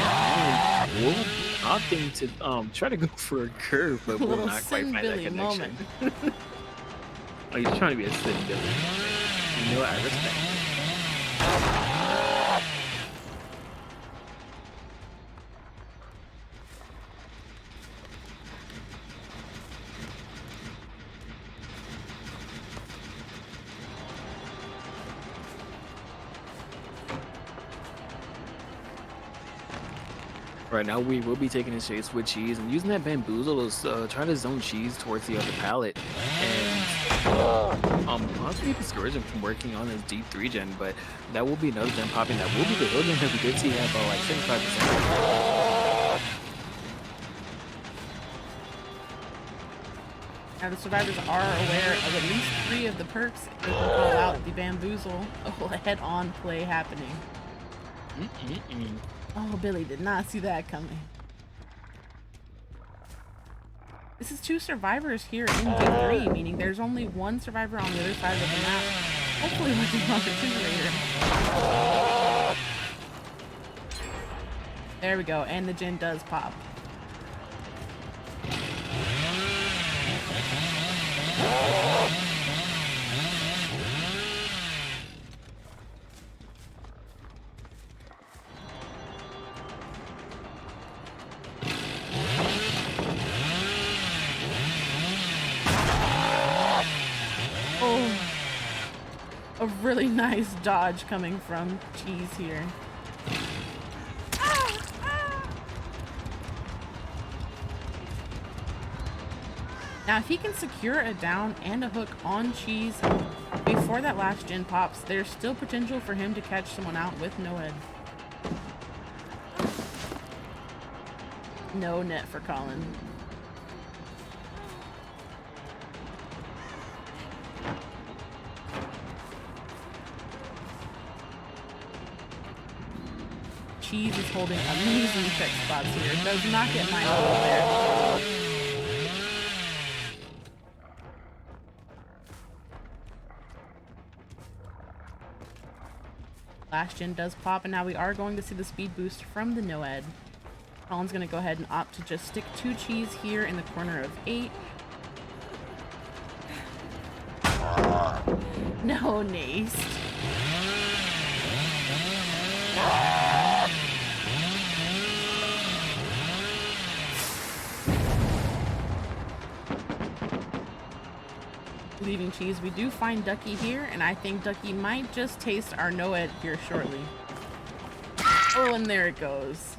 Colin will be opting to try to go for a curve, but will not quite find that connection. Oh, you're trying to be a Sin Billy. You know what? I respect it. Right now, we will be taking his chase with cheese and using that bamboozle to try to zone cheese towards the other pallet, and possibly discourage him from working on his deep 3-gen. But that will be another gen popping. That will be the hill gen that we did see have like 75%. Now the survivors are aware of at least 3 of the perks. They can call out the bamboozle. A head-on play happening. Oh, Billy did not see that coming. This is 2 survivors here in D3, meaning there's only 1 survivor on the other side of the map. Hopefully working on the generator. There we go, and the gen does pop. a really nice dodge coming from Cheese here. Now, if he can secure a down and a hook on Cheese before that last gen pops, there's still potential for him to catch someone out with no head. No net for Colin. Cheese is holding amazing check spots here. Does not get mindful there. Last gen does pop, and now we are going to see the speed boost from the Noed. Colin's going to go ahead and opt to just stick to Cheese here in the corner of 8. No, Nace. Leaving Cheese, we do find Ducky here, and I think Ducky might just taste our Noed here shortly. Oh, and there it goes.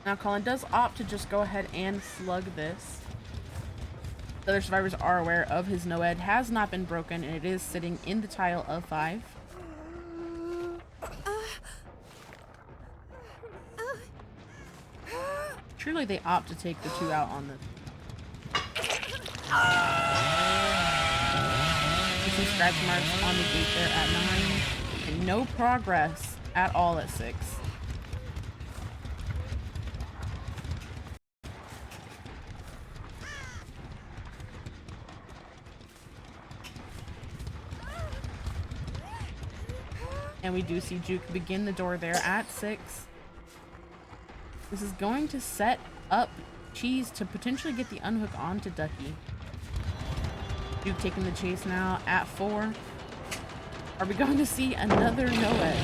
Now Colin does opt to just go ahead and slug this. The other survivors are aware of his Noed has not been broken, and it is sitting in the tile of 5. Surely they opt to take the 2 out on the... Some scratch marks on the gate there at 9, and no progress at all at 6. And we do see Juke begin the door there at 6. This is going to set up Cheese to potentially get the unhook onto Ducky. Juke taking the chase now at 4. Are we going to see another Noed?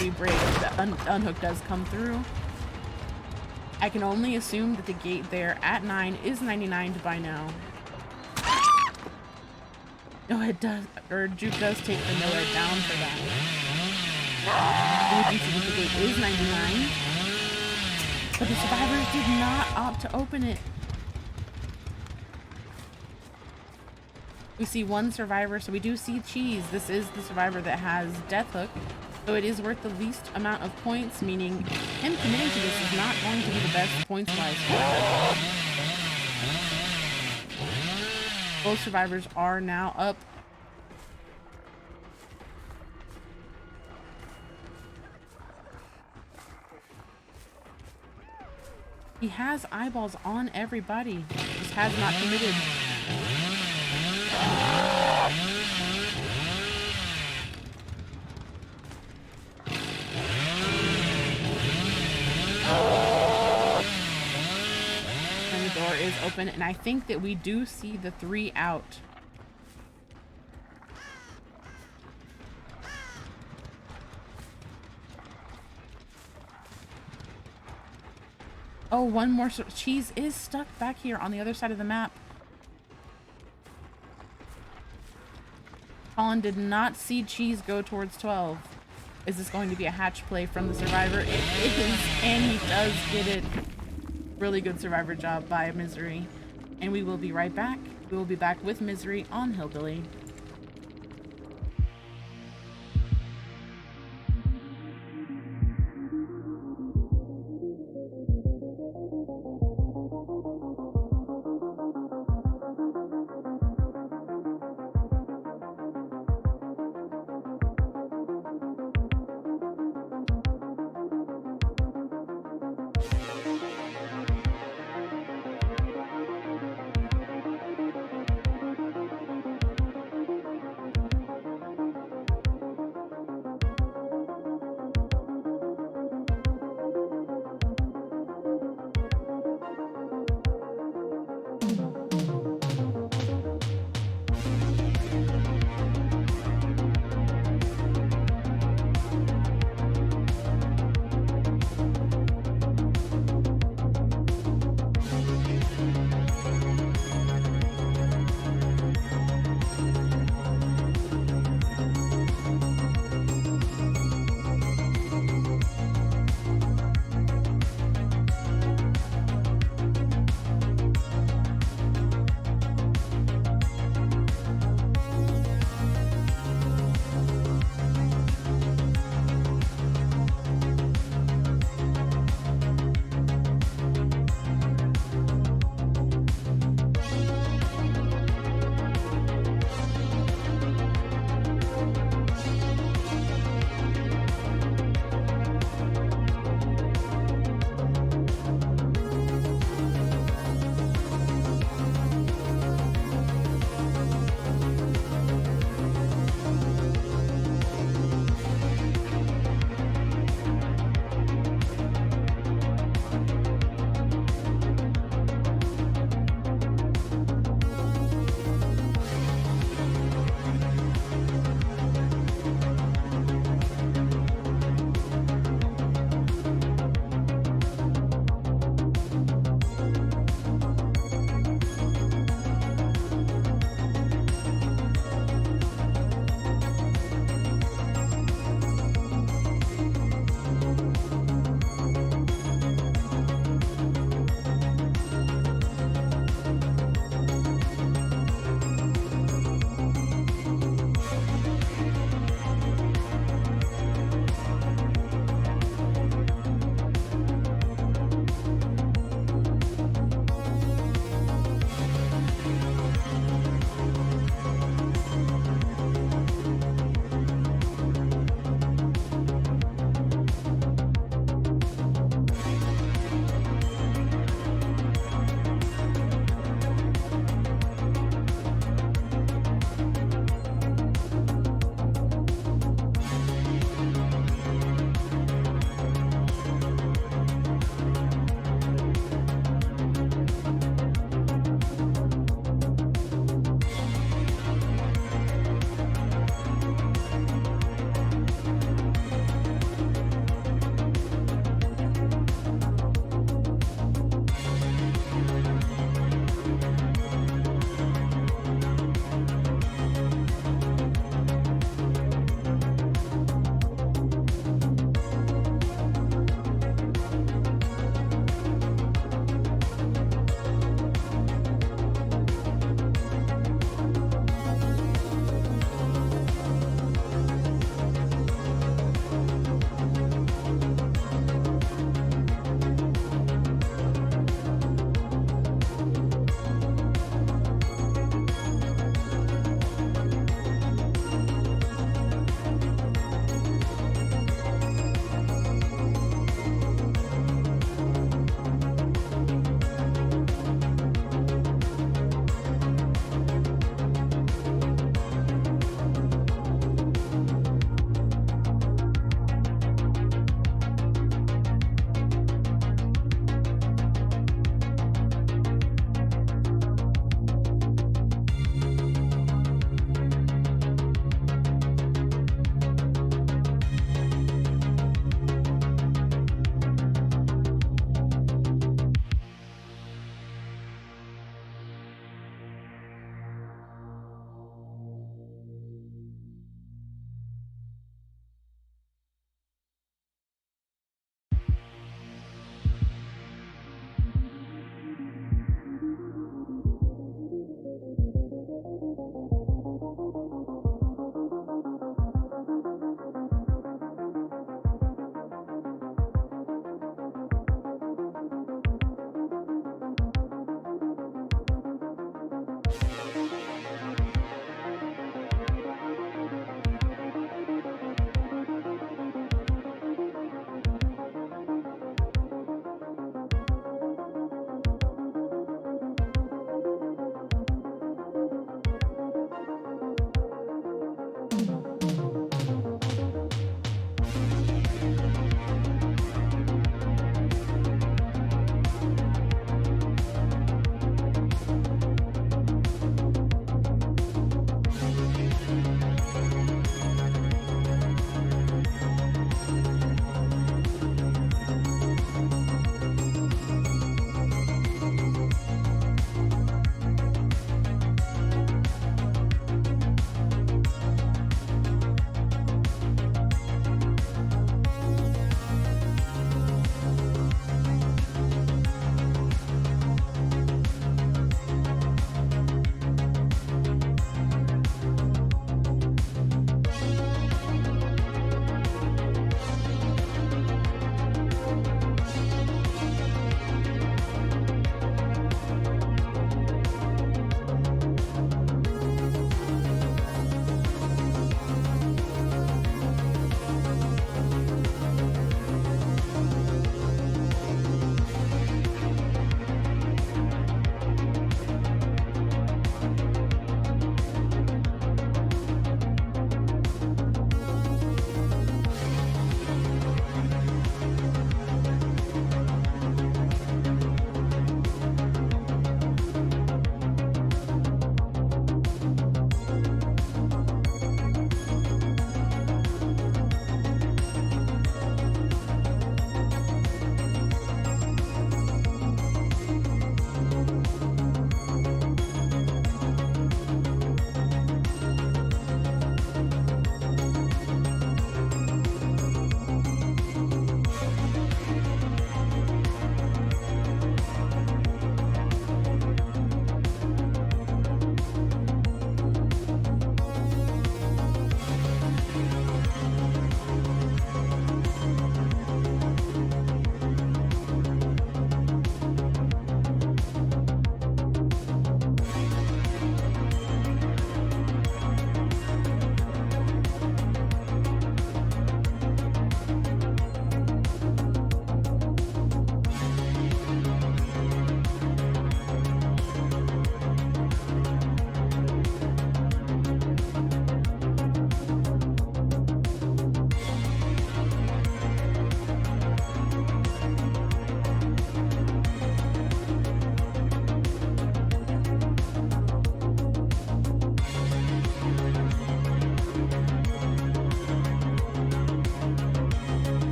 We break. The unhook does come through. I can only assume that the gate there at 9 is 99'd by now. No, it does, or Juke does take the Noed down for that. We do see that the gate is 99, but the survivors did not opt to open it. We see one survivor, so we do see Cheese. This is the survivor that has Death Hook, so it is worth the least amount of points, meaning him committing to this is not going to be the best points-wise for him. Both survivors are now up. He has eyeballs on everybody. Just has not committed. Door is open, and I think that we do see the 3 out. Oh, one more. Cheese is stuck back here on the other side of the map. Colin did not see Cheese go towards 12. Is this going to be a hatch play from the survivor? It is, and he does get it. Really good Survivor job by Misery. And we will be right back. We will be back with Misery on Hillbilly.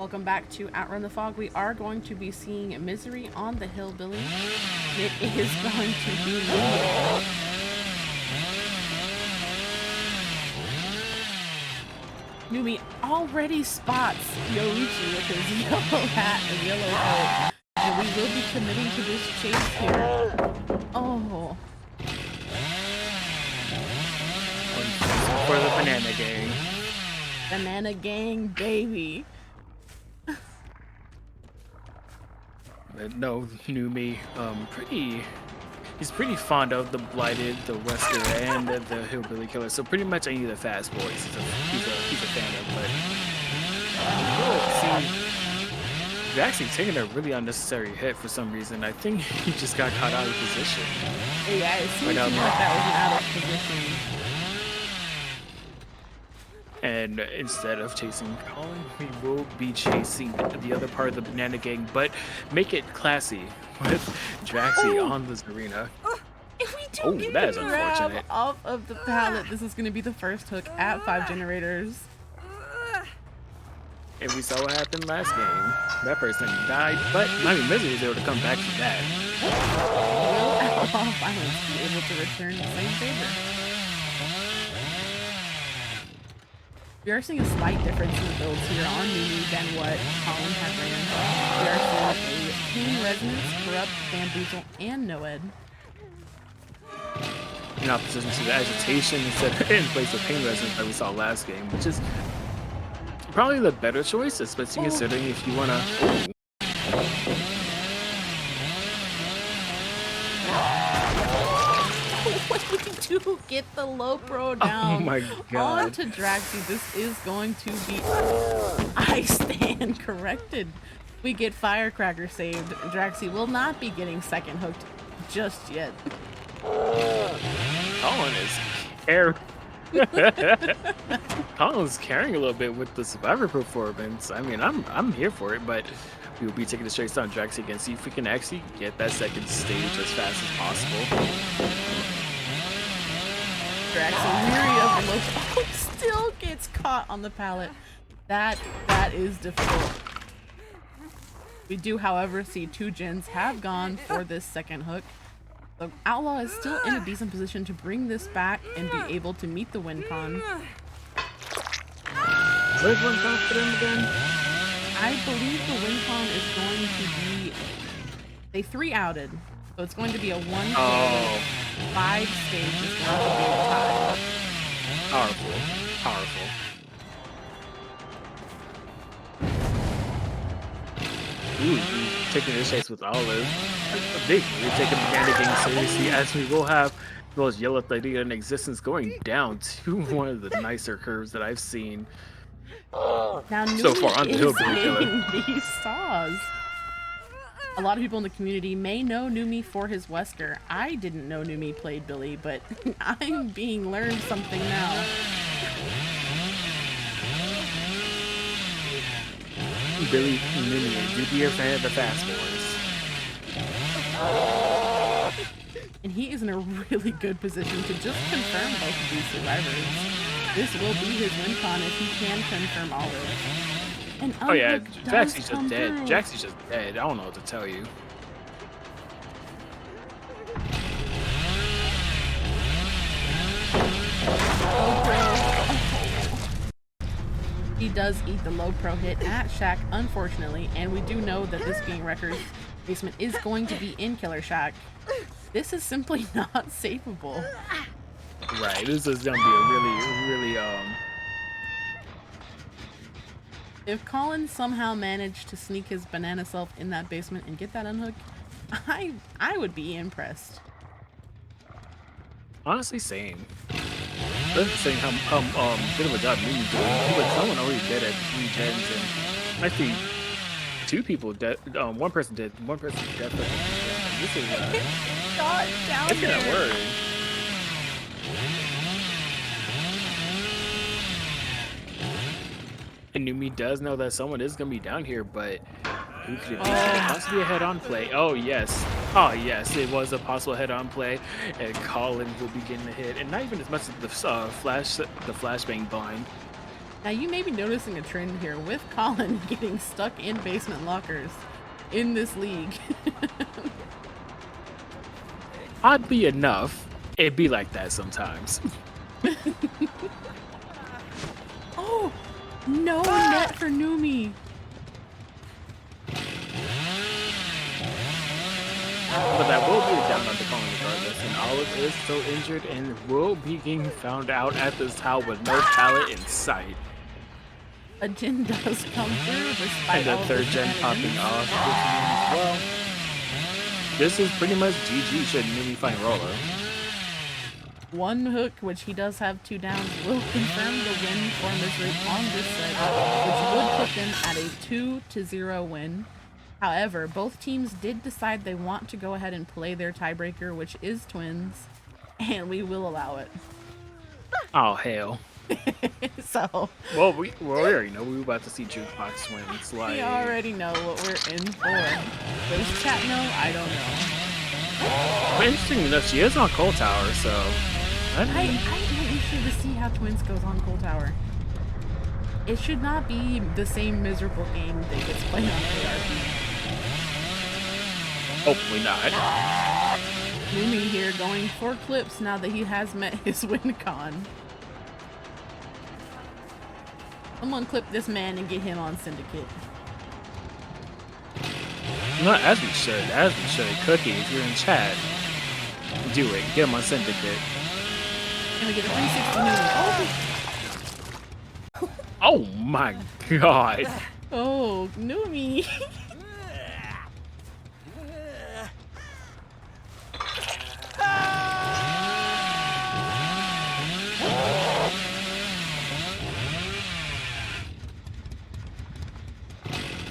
Welcome back to Outrun the Fog. We are going to be seeing Misery on the Hillbilly. It is going to be Numi already spots Yoichi with his yellow hat and yellow coat. And we will be committing to this chase here. Oh. For the Banana Gang. Banana Gang, baby. No, Numi, he's pretty fond of the Blighted, the Wesker, and the Hillbilly Killer. So pretty much any of the fast boys he's a fan of. But see, you're actually taking a really unnecessary hit for some reason. I think he just got caught out of position. Yeah, it seems like that was an out of position. And instead of chasing Colin, we will be chasing the other part of the Banana Gang, but make it classy with Draxie on the Zarina. If we do get that is the grab unfortunate. off of the pallet, this is going to be the first hook at 5 generators. And we saw what happened last game. That person died, but Misery was able to come back from that. Will Outlaw Violence be able to return the same favor? We are seeing a slight difference in the builds here on Numi than what Colin had ran. We are seeing a Pain Resonance, Corrupt, Bamboozle, and Noed. In opposition to the Agitation instead in place of Pain Resonance that we saw last game, which is probably the better choice, especially considering if you want to... What do we do? Get the low pro down. Oh my god. On to Draxie. This is going to be... I stand corrected. We get Firecracker saved. Draxie will not be getting second hooked just yet. Colin is Colin's carrying a little bit with the Survivor performance. I mean, I'm here for it, but we will be taking the straight down Draxie again. See if we can actually get that second stage as fast as possible. Draxie, weary of the low, still gets caught on the pallet. That is difficult. We do, however, see 2 gens have gone for this second hook. The Outlaw is still in a decent position to bring this back and be able to meet the win con. Where's win con for them again? I believe the win con is going to be... They 3-outed. So it's going to be a 1 5 stage is going to be a tie. Powerful. Ooh, taking this chase with Olive. We're taking the Banana Gang seriously, as we will have those yellow Thalia in existence going down to one of the nicer curves that I've seen Now, so far on the Hillbilly Killer. These saws. A lot of people in the community may know Numi for his Wesker. I didn't know Numi played Billy, but I'm being learned something now. Billy Numi, do be a fan of the fast boys. And he is in a really good position to just confirm both of these survivors. This will be his win con if he can confirm Olive. And oh yeah, Jaxie's just dead. Jaxie's just dead. I don't know what to tell you. He does eat the low pro hit at Shack, unfortunately, and we do know that this being Wrecker's basement is going to be in Killer Shack. This is simply not safeable. Right, this is gonna be a really If Colin somehow managed to sneak his banana self in that basement and get that unhooked, I would be impressed. honestly same. That's saying how good of a job Numi doing. But someone already dead at 3 gens, and actually 2 people dead. 1 person dead. 1 person dead. This is Got down it's gonna there. work. And Numi does know that someone is gonna be down here, but who could it be? Could it possibly be a head-on play? Oh yes. Oh yes, it was a possible head-on play, and Colin will be getting a hit, and not even as much as the flashbang blind. Now you may be noticing a trend here with Colin getting stuck in basement lockers in this league. Oddly enough, it be like that sometimes. Oh, no net for Numi. But that will be a down on the Colin regardless, and Olive is still injured and will be getting found out at this towel with no pallet in sight. A Jin does come through despite And the all third gen popping off, which means, well, this is pretty much GG should Numi find Roller. One hook, which he does have 2 downs, will confirm the win for Misery on this set, which would put them at a 2-0 win. However, both teams did decide they want to go ahead and play their tiebreaker, which is Twins, and we will allow it. Oh, hell. So, Well, we already know we were about to see Jukebox Twins. Like, we already know what we're in for. Does chat know? I don't know. But interesting enough, she is on Coal Tower, so I am interested to see how Twins goes on Coal Tower. It should not be the same miserable game that gets played on ARP. hopefully not. Numi here going for clips now that he has met his win con. Someone clip this man and get him on Syndicate. Not as we should. Cookie, if you're in chat, do it. Get him on Syndicate. And we get a 360 Numi. Oh my god. Oh, Numi.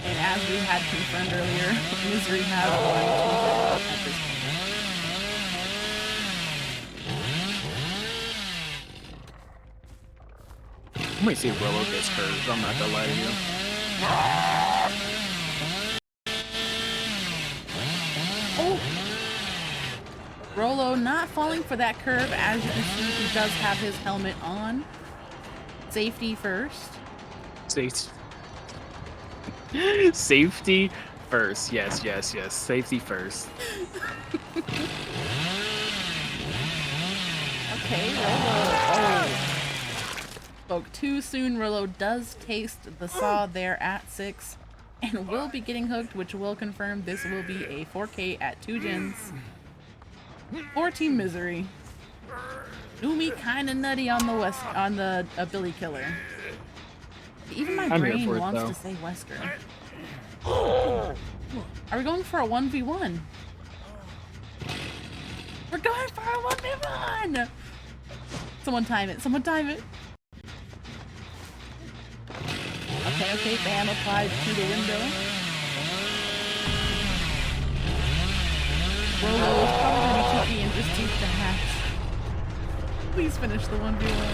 And as we had confirmed earlier, Misery has won 2-0 at this point. I might see if Willow gets curved. I'm not gonna lie to you. Oh! Rolo not falling for that curve. As you can see, he does have his helmet on. Safety first. Safety first. Yes. Safety first. Okay, Rolo. Oh. Spoke too soon. Rolo does taste the saw there at 6 and will be getting hooked, which will confirm this will be a 4K at 2 gens. 4 Team Misery. Numi kinda nutty on the Billy Killer. Even my brain wants to say Wesker. Are we going for a 1v1? We're going for a 1v1! Someone time it. Okay, bam applied to the window. Rolo is probably going to be cheeky and just take the hatch. Please finish the 1v1.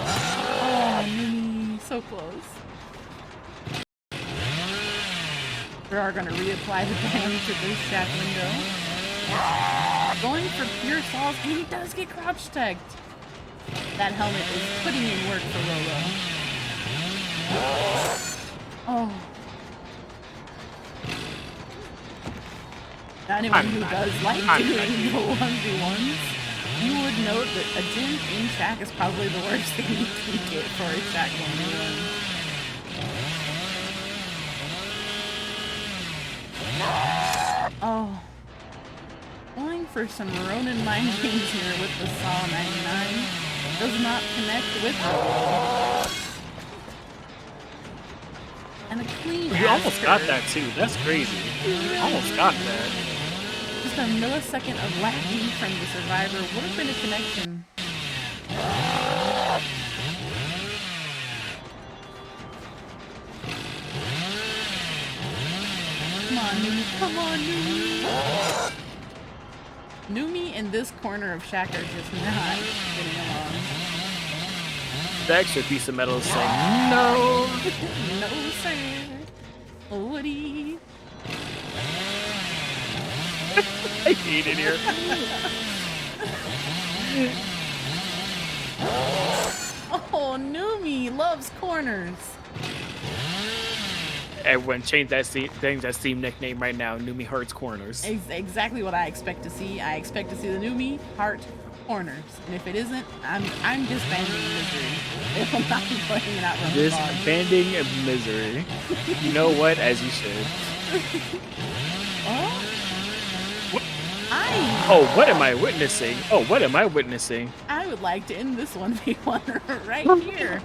Oh, Numi, so close. We are going to reapply the bam to this shack window. Going for pure saws, and he does get crouch tagged. That helmet is putting in work for Rolo. Oh. Now anyone who does like doing the 1v1s, you would note that a Jin in Shack is probably the worst thing you can get for a Shack 1v1. Oh. Going for some Ronin mind games here with the Saw 99. Does not connect with Rolo. And a clean. You almost got that too. That's crazy. You almost got that. Just a millisecond of lagging from the survivor would have been a connection. Come on, Numi. Numi in this corner of Shack are just not getting along. The extra piece of metal is saying no. No, sir. Woody. I hate it here. Oh, Numi loves corners. Everyone change that Steam nickname right now. Numi Hurts Corners. Exactly what I expect to see. I expect to see the Numi heart corners, and if it isn't, I'm disbanding misery. If I'm not playing it out from the bar. Disbanding misery. You know what? As you should. Oh, Oh, what am I witnessing? Oh, what am I witnessing? I would like to end this 1v1 right here.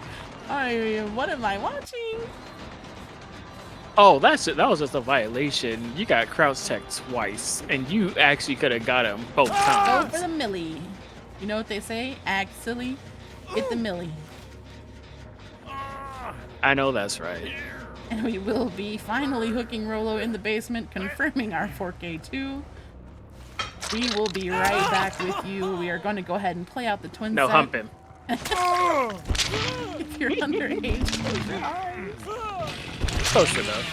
What am I watching? Oh, that was just a violation. You got crouch tech twice, and you actually could have got him both Go times. for the millie. You know what they say? Act silly, hit the millie. I know that's right. And we will be finally hooking Rolo in the basement, confirming our 4K2. We will be right back with you. We are going to go ahead and play out the twin No, set. hump him. If you're underage, close your eyes. Close enough.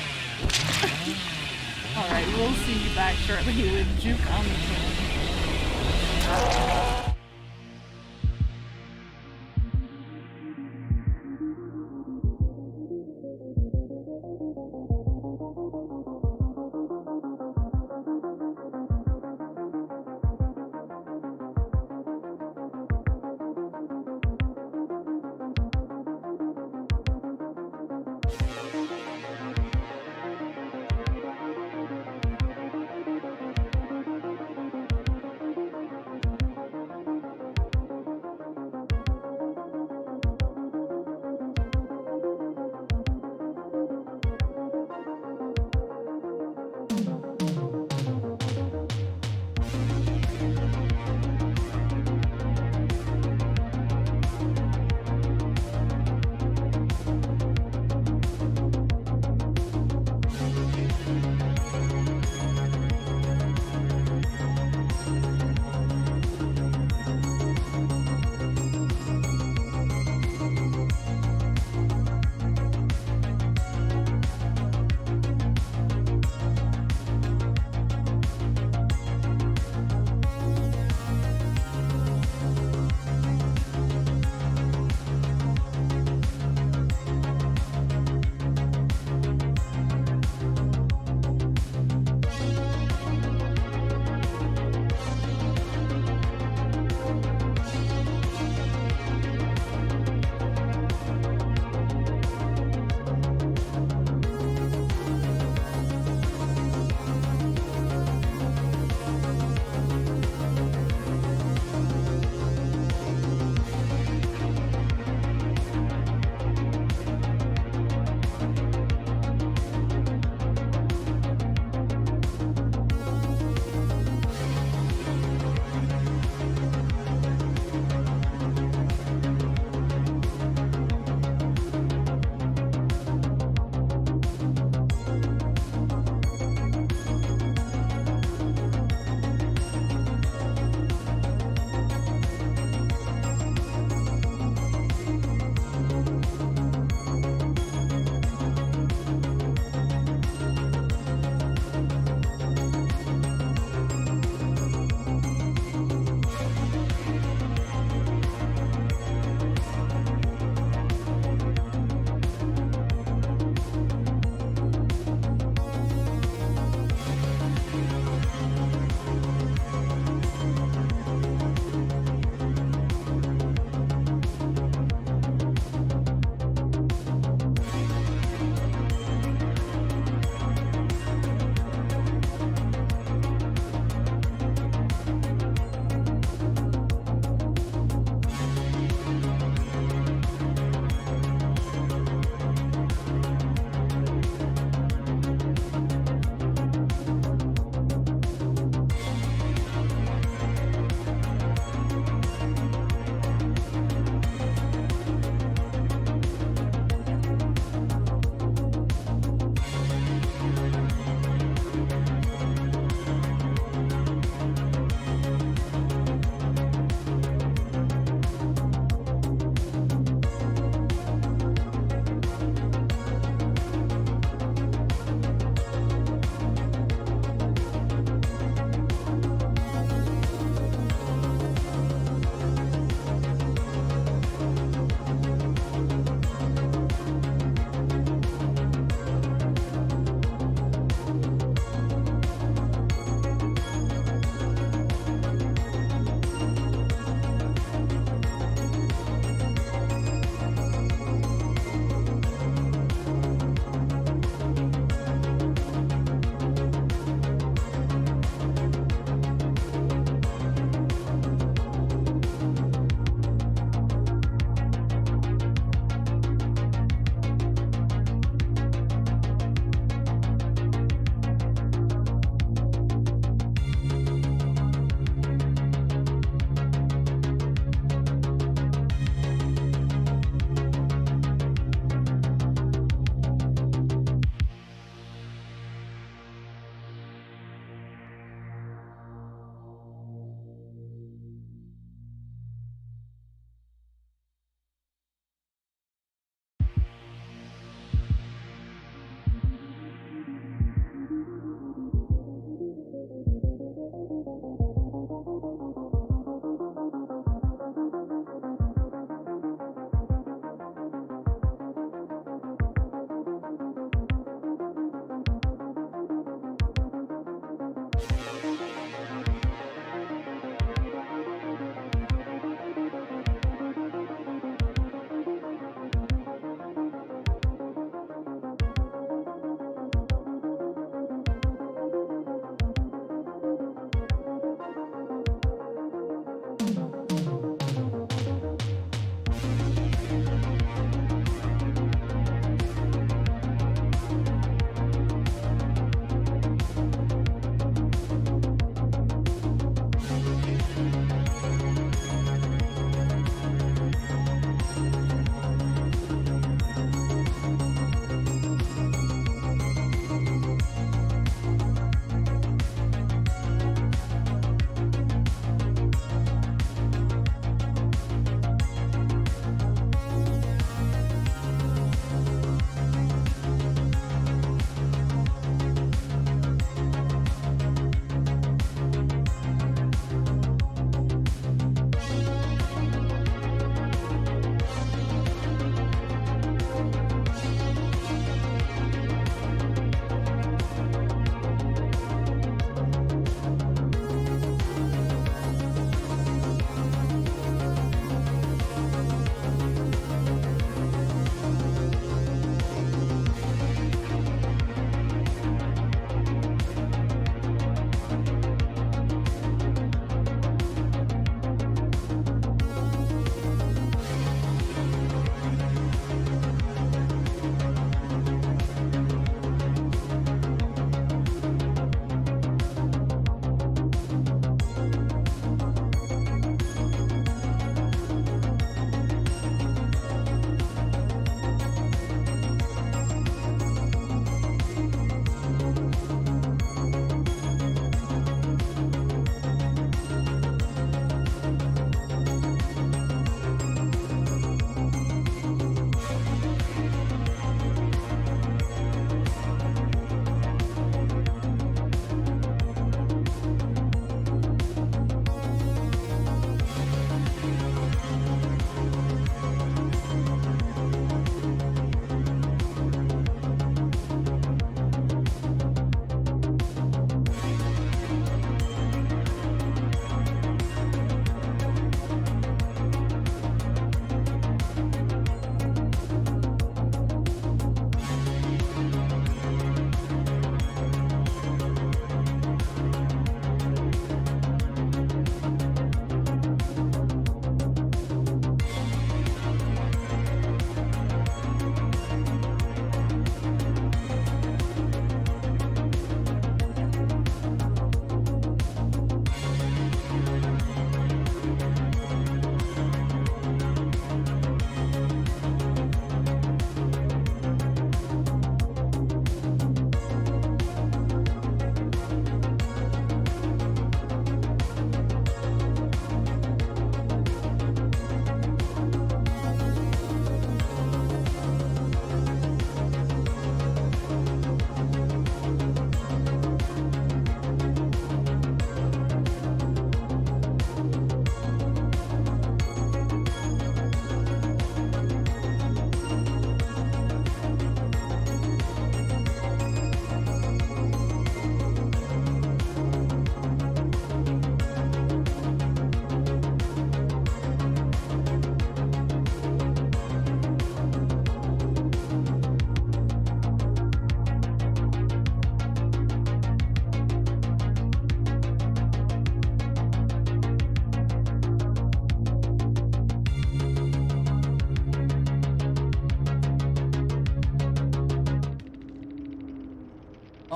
Alright, we'll see you back shortly with Juke on the twin.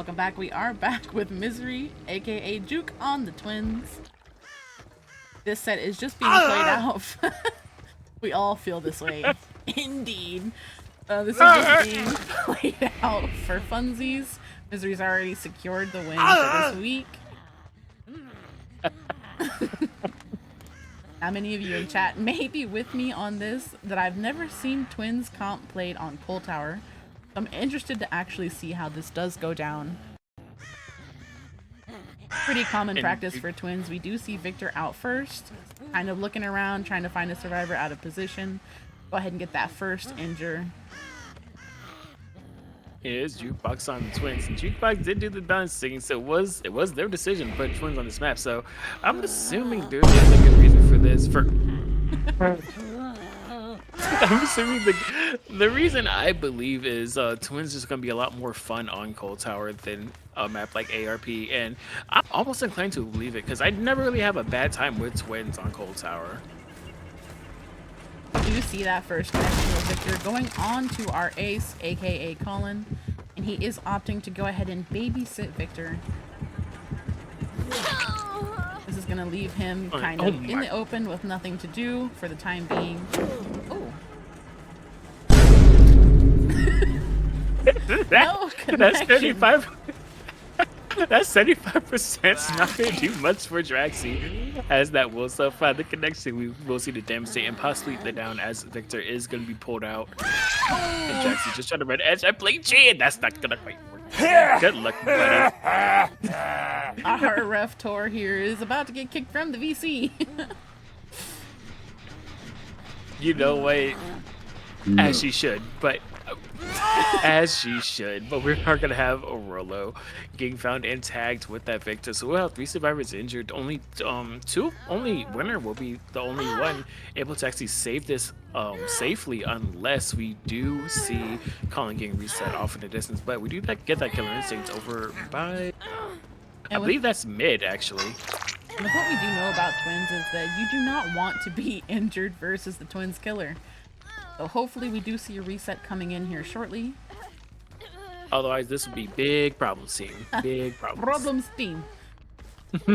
Welcome back. We are back with Misery, aka Juke, on the twins. This set is just being played out. We all feel this way. Indeed. This is just being played out for funsies. Misery's already secured the win for this week. How many of you in chat may be with me on this that I've never seen twins comp played on Coal Tower. I'm interested to actually see how this does go down. Pretty common practice for twins. We do see Victor out first, kind of looking around, trying to find a survivor out of position. Go ahead and get that first injure. It is Jukebox on the twins, and Jukebox did do the balancing, so it was their decision to put twins on this map. So I'm assuming there is a good reason for this. I'm assuming the reason I believe is twins is going to be a lot more fun on Coal Tower than a map like ARP, and I'm almost inclined to believe it because I never really have a bad time with twins on Coal Tower. You see that first connection with Victor going on to our ace, aka Colin, and he is opting to go ahead and babysit Victor. This is gonna leave him kind of in the open with nothing to do for the time being. Oh. No connection. That's 35. That's 75% not going to do much for Draxi, as that will still find the connection. We will see the devastate and possibly the down as Victor is going to be pulled out. And Draxi just trying to red edge. I play G, and that's not going to quite work. Good luck, buddy. Our ref Tor here is about to get kicked from the VC. You know what? As she should, but as she should. But we are gonna have a Rolo getting found and tagged with that Victor. So we'll have 3 survivors injured. Only only winner will be the only one able to actually save this safely, unless we do see Colin getting reset off in the distance. But we do get that killer instinct over by I believe that's mid actually. And what we do know about twins is that you do not want to be injured versus the twins killer. So hopefully we do see a reset coming in here shortly. Otherwise, this would be big problems team. Big problems. Problems team. We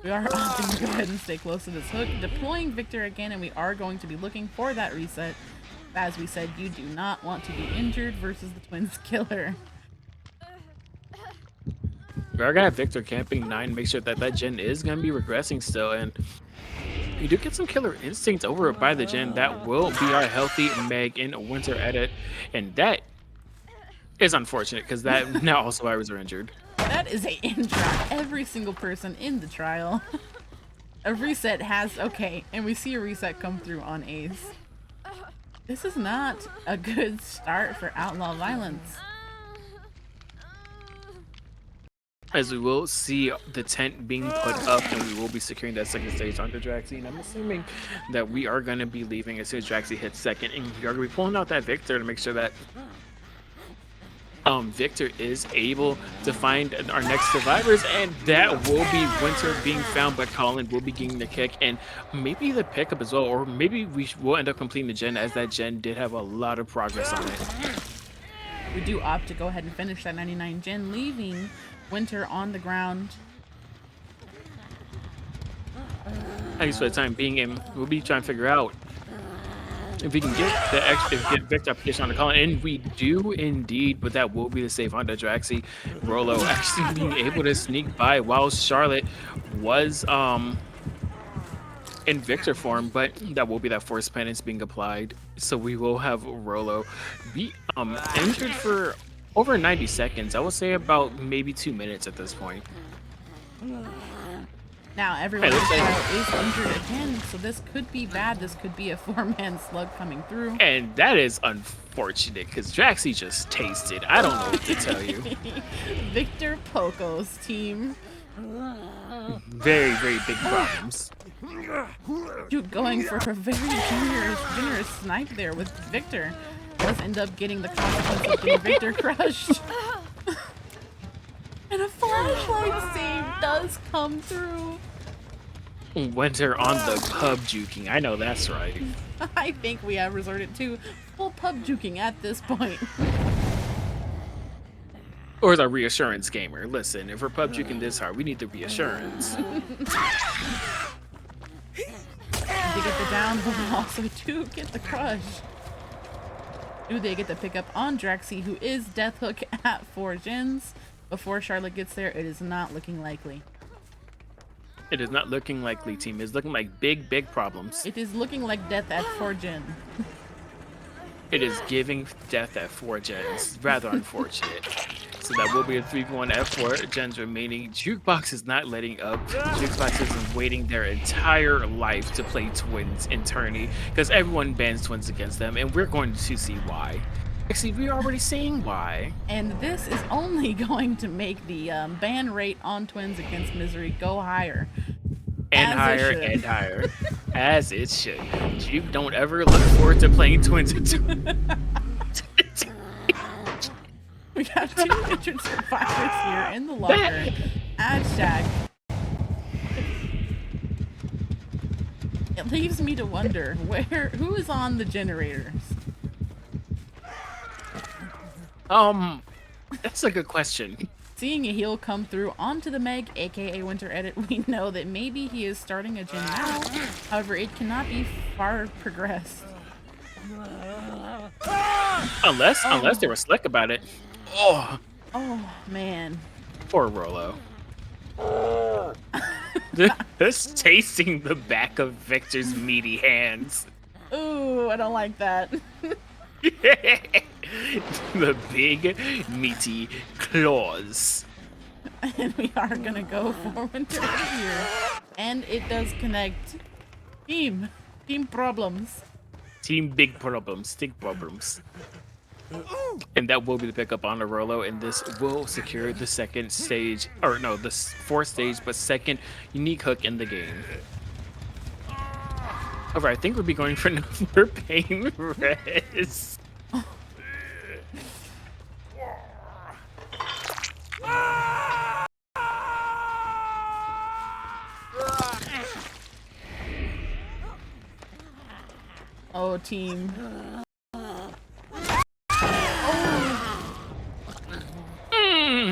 are opting to go ahead and stay close to this hook, deploying Victor again, and we are going to be looking for that reset. As we said, you do not want to be injured versus the twins killer. We're gonna have Victor camping 9, make sure that that gen is gonna be regressing still, and you do get some killer instincts over by the gen. That will be our healthy Meg in Winter edit, and that is unfortunate because that now all survivors are injured. That is a injury on every single person in the trial. A reset has and we see a reset come through on Ace. This is not a good start for Outlaw Violence. As we will see the tent being put up, and we will be securing that second stage onto Draxi. And I'm assuming that we are going to be leaving as soon as Draxi hits second, and we are going to be pulling out that Victor to make sure that Victor is able to find our next survivors, and that will be Winter being found, but Colin will be getting the kick and maybe the pickup as well, or maybe we will end up completing the gen, as that gen did have a lot of progress on it. We do opt to go ahead and finish that 99 gen, leaving Winter on the ground. At least for the time being, and we'll be trying to figure out if we can get the get Victor application on the Colin, and we do indeed, but that will be the save on the Draxi. Rolo actually being able to sneak by while Charlotte was in Victor form, but that will be that force penance being applied. So we will have Rolo be injured for over 90 seconds. I would say about maybe 2 minutes at this point. Now everyone is injured again, so this could be bad. This could be a 4-man slug coming through. And that is unfortunate because Draxi just tasted. I don't know what to tell you. Victor Poco's team. Very, very big problems. You going for a very generous snipe there with Victor. Does end up getting the consequence of getting Victor crushed. And a flashlight save does come through. Winter on the pub juking. I know that's right. I think we have resorted to full pub juking at this point. Or is a reassurance gamer? Listen, if we're pub juking this hard, we need the reassurance. They get the down, but we also do get the crush. Do they get the pickup on Drexy, who is death hook at 4 gens? Before Charlotte gets there, it is not looking likely. It is not looking likely, team. It's looking like big, big problems. It is looking like death at 4 gen. It is giving death at 4 gens. Rather unfortunate. So that will be a 3v1 F4 gens remaining. Jukebox is not letting up. Jukebox has been waiting their entire life to play twins in tourney because everyone bans twins against them, and we're going to see why. Actually, we're already seeing why. And this is only going to make the ban rate on twins against Misery go higher. And higher and higher. As it should. You don't ever look forward to playing twins. We got 2 injured survivors here in the locker at Shack. It leaves me to wonder who is on the generators. That's a good question. Seeing a heal come through onto the Meg, aka Winter Edit, we know that maybe he is starting a gen now. However, it cannot be far progressed. Unless they were slick about it. Oh Man. Poor Rolo. Just tasting the back of Victor's meaty hands. Ooh, I don't like that. The big meaty claws. And we are gonna go for Winter Edit here. And it does connect. Team problems. Team big problems, big problems. And that will be the pickup on the Rolo, and this will secure the second stage, or no, the 4th stage, but second unique hook in the game. However, I think we'll be going for another pain res. Oh, team.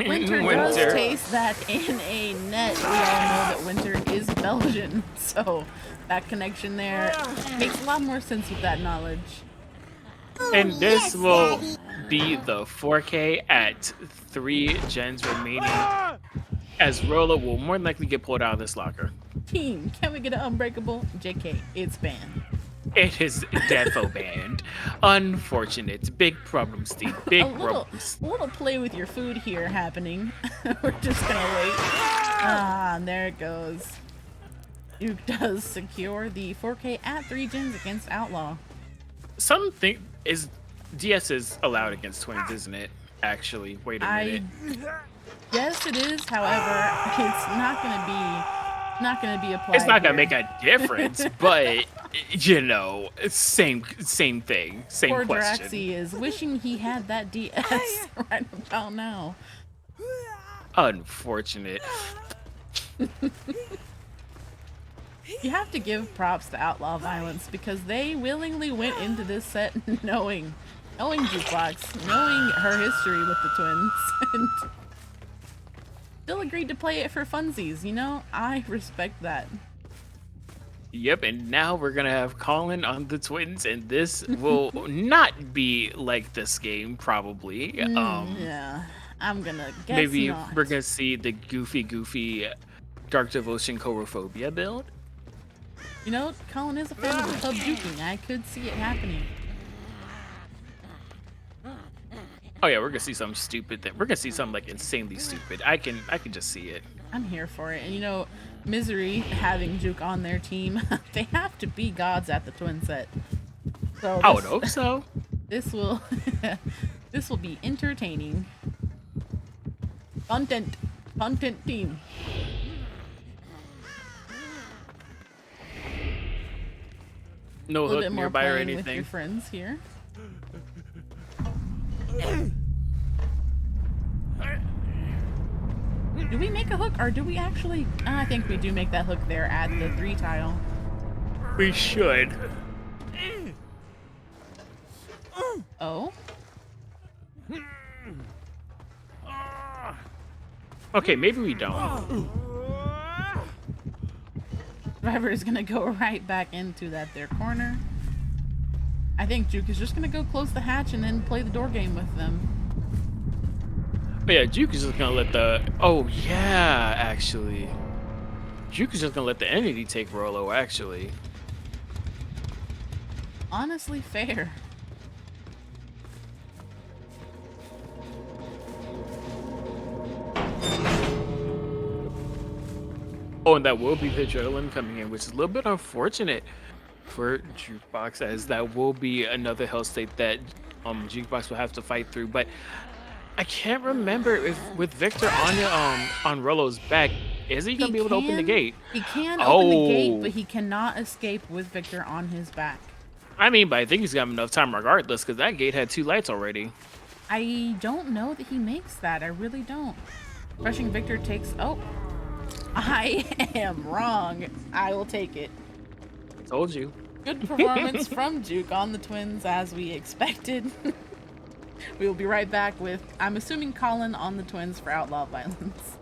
Winter does taste that in a net. We all know that Winter is Belgian, so that connection there makes a lot more sense with that knowledge. And this will be the 4K at 3 gens remaining, as Rolo will more than likely get pulled out of this locker. Team, can we get an unbreakable? JK, it's banned. It is defo banned. Unfortunate. Big problems, Steve. Big problems. A little play with your food here happening. We're just gonna wait. Ah, and there it goes. Duke does secure the 4K at 3 gens against Outlaw. Something is DS is allowed against twins, isn't it? Actually, wait a minute. Yes, it is. However, it's not gonna be applied. It's not gonna make a difference, but you know, same thing, same Poor question. Draxy is wishing he had that DS right about now. Unfortunate. You have to give props to Outlaw Violence because they willingly went into this set knowing Jukebox, knowing her history with the twins, and still agreed to play it for funsies. You know, I respect that. Yep, and now we're gonna have Colin on the twins, and this will not be like this game, probably. Yeah, I'm gonna guess maybe not. we're gonna see the goofy Dark Devotion Chorophobia build. You know, Colin is a fan of the pub juking. I could see it happening. Oh yeah, we're gonna see something stupid. We're gonna see something like insanely stupid. I can just see it. I'm here for it. And you know, Misery having Juke on their team, they have to be gods at the twin set. So I would hope so. This will be entertaining. Content team. No hook nearby or anything. With your friends here. Do we make a hook, or do we actually? I think we do make that hook there at the 3 tile. We should. Oh. Okay, maybe we don't. Survivor is gonna go right back into that there corner. I think Juke is just gonna go close the hatch and then play the door game with them. But yeah, Juke is just gonna let the. Oh yeah, actually, Juke is just gonna let the entity take Rolo. Actually, Honestly, fair. oh, and that will be the adrenaline coming in, which is a little bit unfortunate for Jukebox, as that will be another hell state that Jukebox will have to fight through. But I can't remember if with Victor on Rolo's back, is he gonna be able to open the gate? He can open the gate, but Oh, he cannot escape with Victor on his back. I mean, but I think he's got enough time regardless, because that gate had 2 lights already. I don't know that he makes that. I really don't. Crushing Victor takes. Oh, I am wrong. I will take it. Told you. Good performance from Juke on the twins, as we expected. We will be right back with, I'm assuming, Colin on the twins for Outlaw Violence.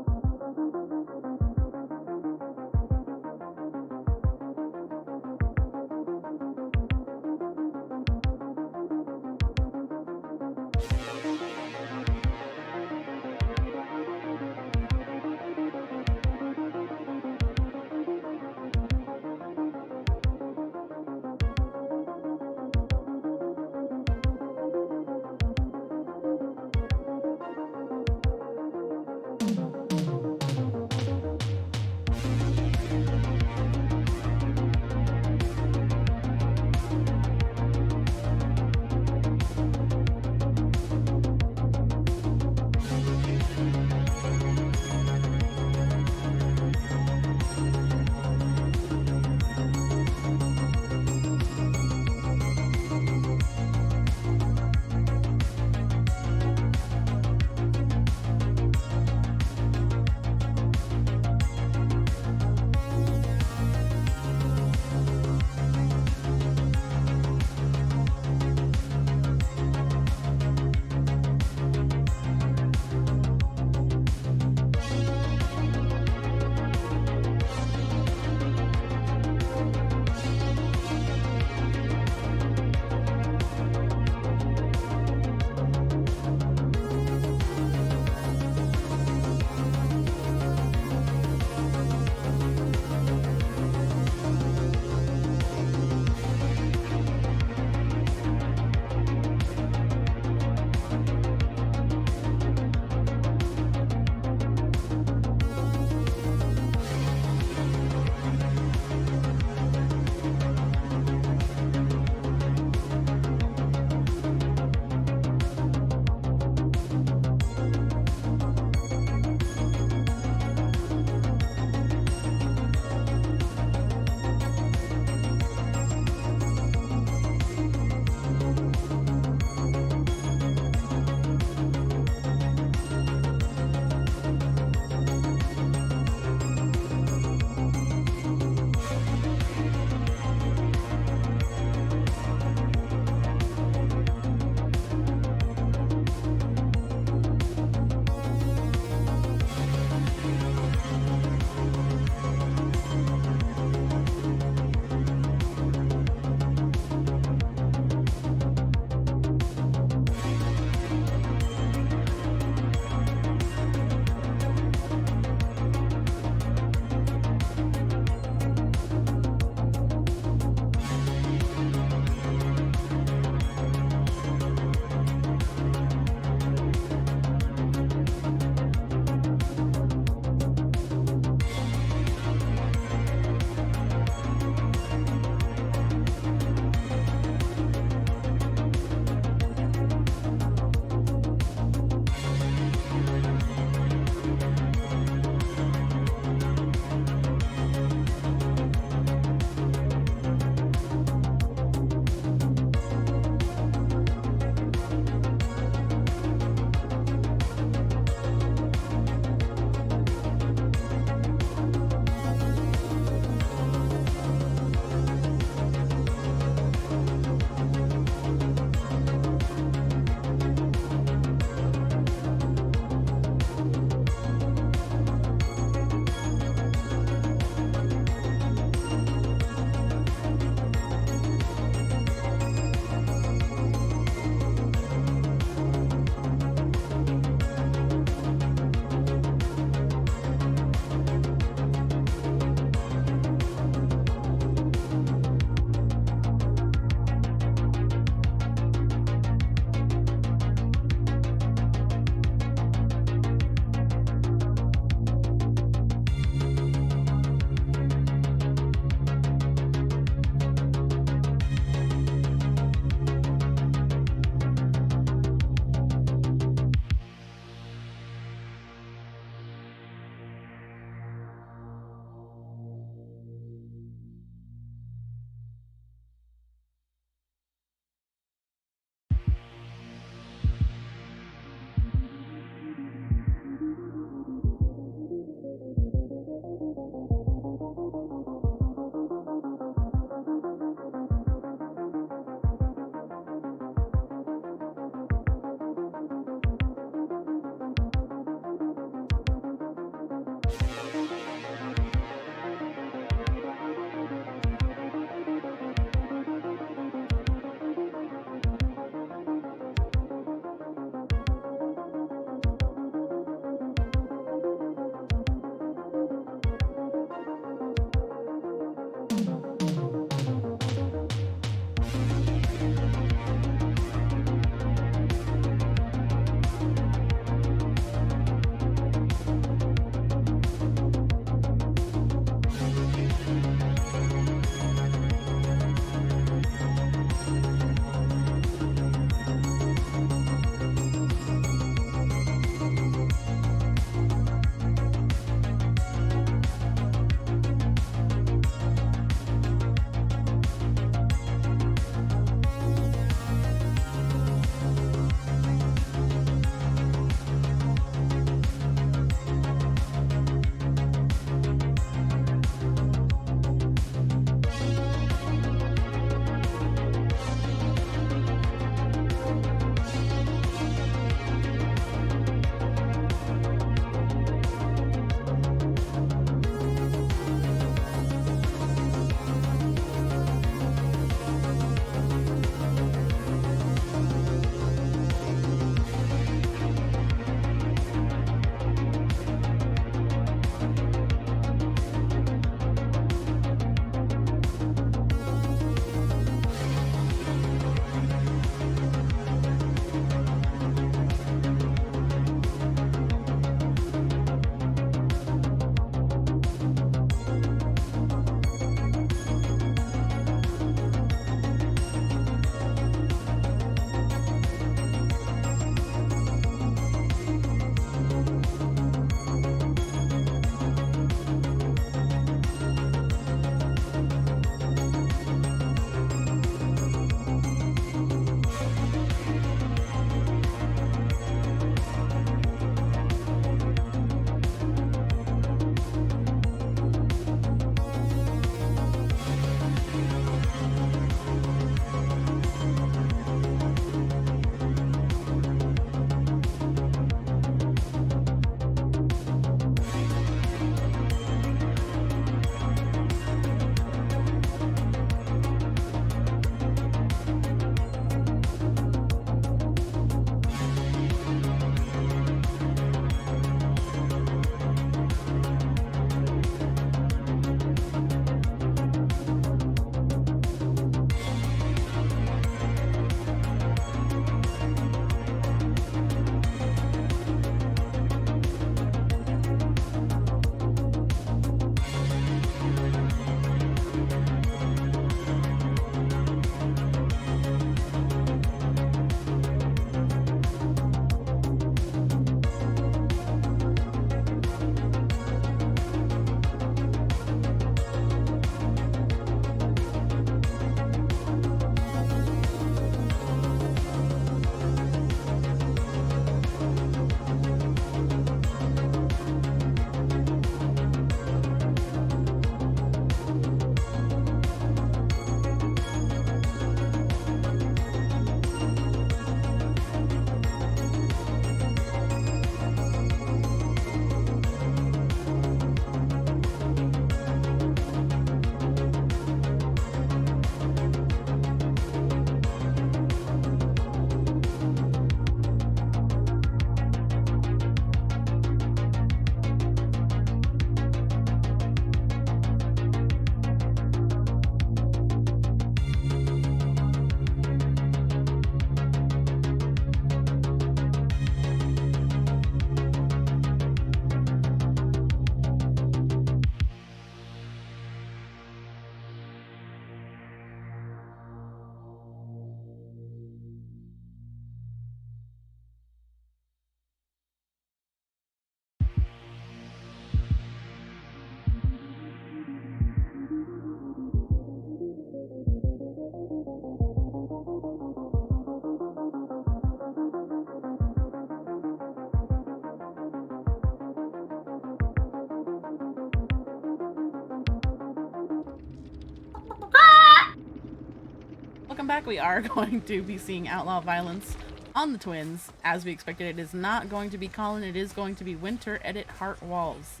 welcome back. We are going to be seeing Outlaw violence on the twins. As we expected, it is not going to be Colin. It is going to be Winter, edit Heart Walls.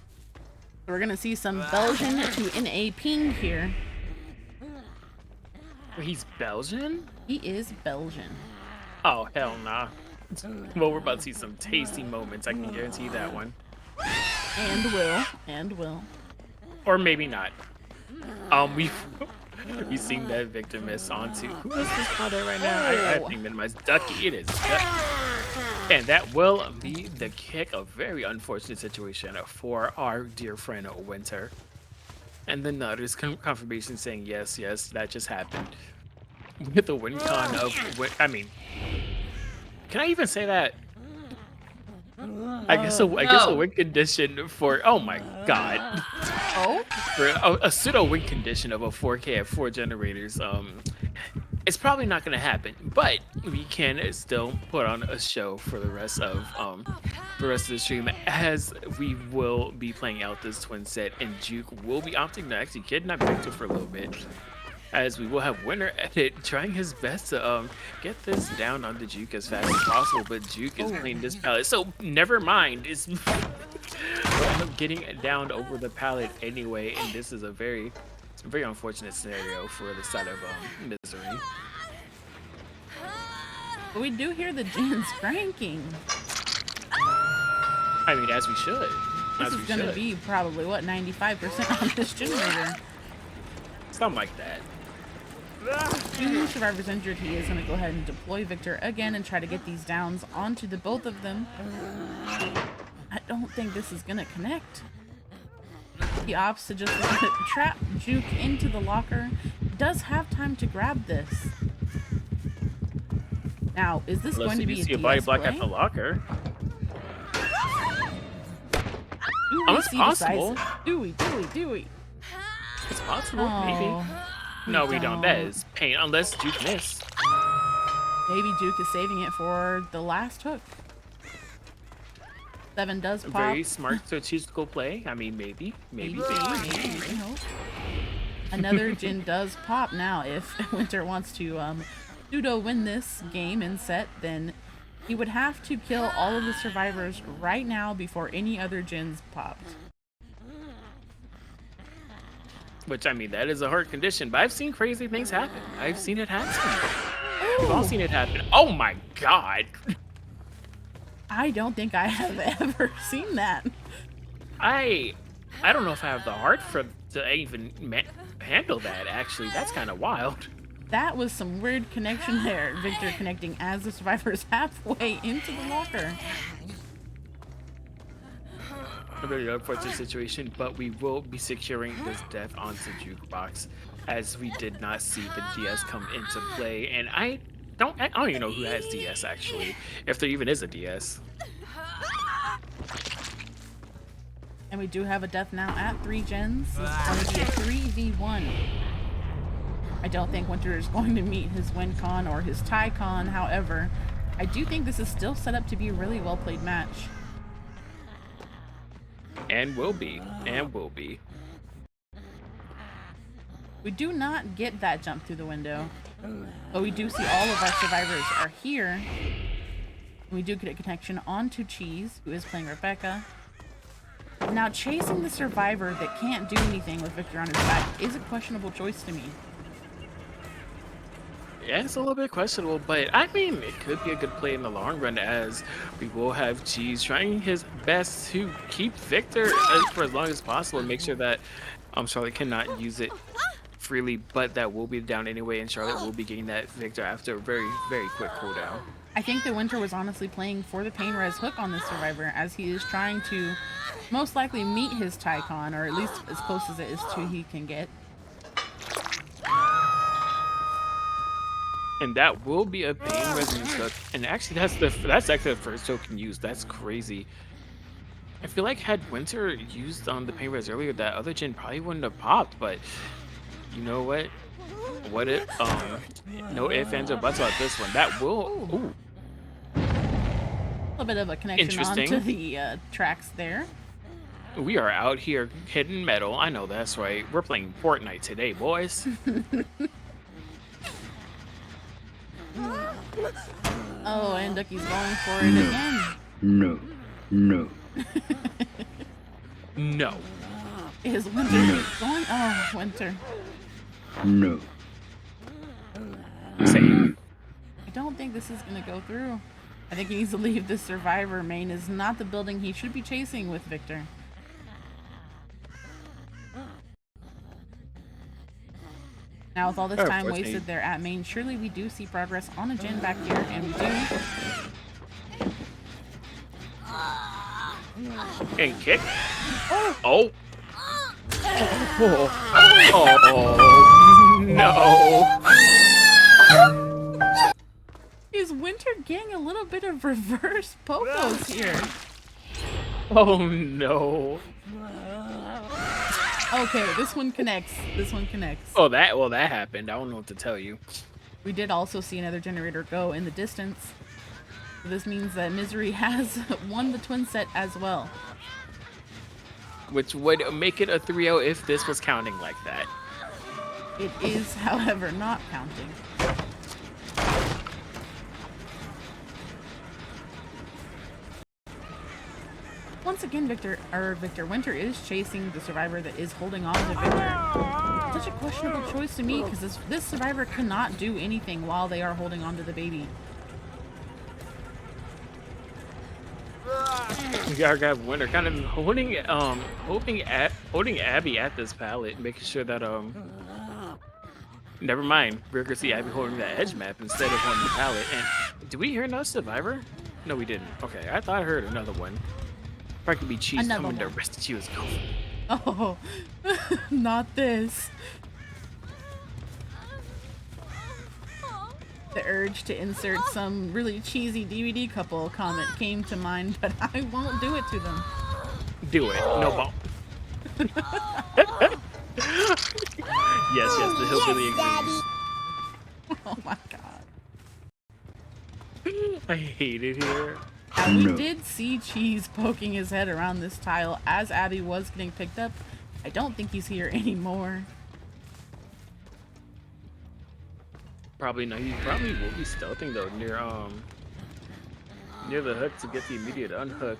So we're going to see some Belgian to NA ping here. He's Belgian? He is Belgian. Oh, hell nah. Well, we're about to see some tasty moments. I can guarantee that one. And will. Or maybe not. We've seen that Victor miss onto who is this mother right now? I think minimize Ducky. It is Ducky. And that will be the kick. A very unfortunate situation for our dear friend Winter. And then there's confirmation saying yes, that just happened. With the win con of, I mean, can I even say that? I guess a win condition for, oh my god. Oh? For a pseudo win condition of a 4K at 4 generators, it's probably not going to happen, but we can still put on a show for the rest of the stream, as we will be playing out this twin set, and Juke will be opting to actually kidnap Victor for a little bit, as we will have Winter edit trying his best to get this down on the Juke as fast as possible, but Juke is playing this pallet, so never mind. It's getting down over the pallet anyway, and this is a very unfortunate scenario for the side of Misery. We do hear the gens cranking. I mean, as we should. This is going to be probably, what, 95% on this generator. Something like that. Two survivors injured. He is going to go ahead and deploy Victor again and try to get these downs onto the both of them. I don't think this is going to connect. He opts to just trap Juke into the locker. Does have time to grab this. Now, is this going to be a DS body block play? at the locker? It's possible. Do we? It's possible, maybe. No, we don't. That is pain, unless Juke missed. Maybe Juke is saving it for the last hook. 7 does pop. Very smart strategical play. I mean, maybe. Another Jin does pop now. If Winter wants to pseudo win this game and set, then he would have to kill all of the survivors right now before any other Jins popped. Which, I mean, that is a hard condition, but I've seen crazy things happen. I've seen it happen. We've all seen it happen. Oh my god. I don't think I have ever seen that. I don't know if I have the heart to even handle that, actually. That's kind of wild. That was some weird connection there. Victor connecting as the survivor is halfway into the locker. A very unfortunate situation, but we will be securing this death onto Jukebox, as we did not see the DS come into play, and I don't even know who has DS, actually, if there even is a DS. And we do have a death now at 3 gens. This is going to be a 3v1. I don't think Winter is going to meet his win con or his tie con. However, I do think this is still set up to be a really well played match. And will be. We do not get that jump through the window, but we do see all of our survivors are here. We do get a connection onto Cheese, who is playing Rebecca. Now, chasing the survivor that can't do anything with Victor on his back is a questionable choice to me. Yeah, it's a little bit questionable, but I mean, it could be a good play in the long run, as we will have Cheese trying his best to keep Victor for as long as possible and make sure that Charlotte cannot use it freely, but that will be down anyway, and Charlotte will be getting that Victor after a very, very quick cooldown. I think that Winter was honestly playing for the pain res hook on this survivor, as he is trying to most likely meet his Tycon, or at least as close as it is to he can get. And that will be a pain resonance hook, and actually that's actually the first token used. That's crazy. I feel like had Winter used the pain res earlier, that other gen probably wouldn't have popped, but you know what? What if no ifs, ands, or buts about this one. That will ooh. A little bit of a connection onto the tracks there. We are out here hitting metal. I know that's right. We're playing Fortnite today, boys. Oh, and Ducky's going for it again. No. No. No. Is Winter going? Oh, Winter. No. Same. I don't think this is going to go through. I think he needs to leave the survivor. Main is not the building he should be chasing with Victor. Now, with all this time wasted there at main, surely we do see progress on a gen back here, and we do. And kick. Oh. Oh. No. Is Winter getting a little bit of reverse popos here? Oh no. Okay, this one connects. This one connects. Oh, that happened. I don't know what to tell you. We did also see another generator go in the distance. So this means that Misery has won the twin set as well. Which would make it a 3-0 if this was counting like that. It is, however, not counting. Once again, Victor Winter is chasing the survivor that is holding on to Victor. Such a questionable choice to me, because this survivor cannot do anything while they are holding on to the baby. We gotta have Winter kind of holding Abby at this pallet, making sure that never mind. We're gonna see Abby holding that edge map instead of on the pallet. And did we hear another survivor? No, we didn't. Okay, I thought I heard another one. Probably be cheese coming to rest. She was gone. Oh, not this. The urge to insert some really cheesy DVD couple comment came to mind, but I won't do it to them. Do it. No ball. Yes, the hillbilly agrees. Oh my god. I hate it here. And we did see Cheese poking his head around this tile as Abby was getting picked up. I don't think he's here anymore. Probably no. He probably will be stealthing though near the hook to get the immediate unhook.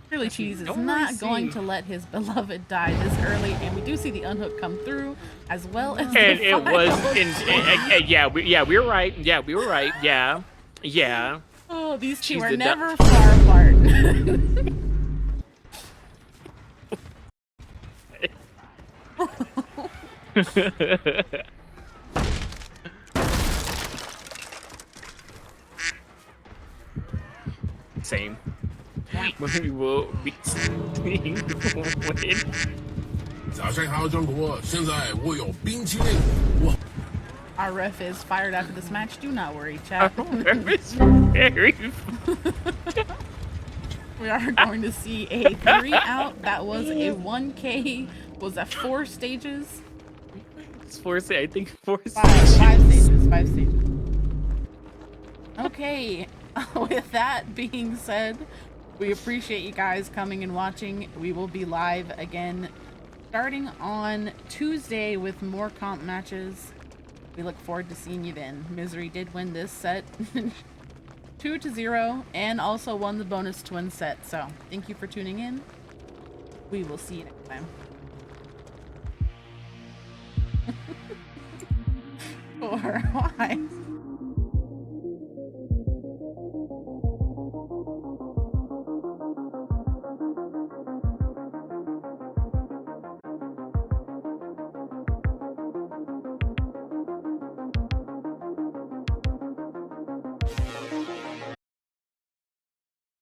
Clearly, Cheese is not going to let his beloved die this early, and we do see the unhook come through as well as. And it was yeah, we were right. Yeah, we were right. Yeah. Yeah. Oh, these two are never far apart. Same. We will be seeing win. 早上好，中国！现在我有冰淇淋，我。 Our ref is fired after this match. Do not worry, chat. Very We are going to see a 3 out. That was a 1K. Was that 4 stages? It's 4 stages. I think 4 stages. 5 stages. Okay. With that being said, we appreciate you guys coming and watching. We will be live again starting on Tuesday with more comp matches. We look forward to seeing you then. Misery did win this set 2-0 and also won the bonus twin set. So thank you for tuning in. We will see you next time. Or why?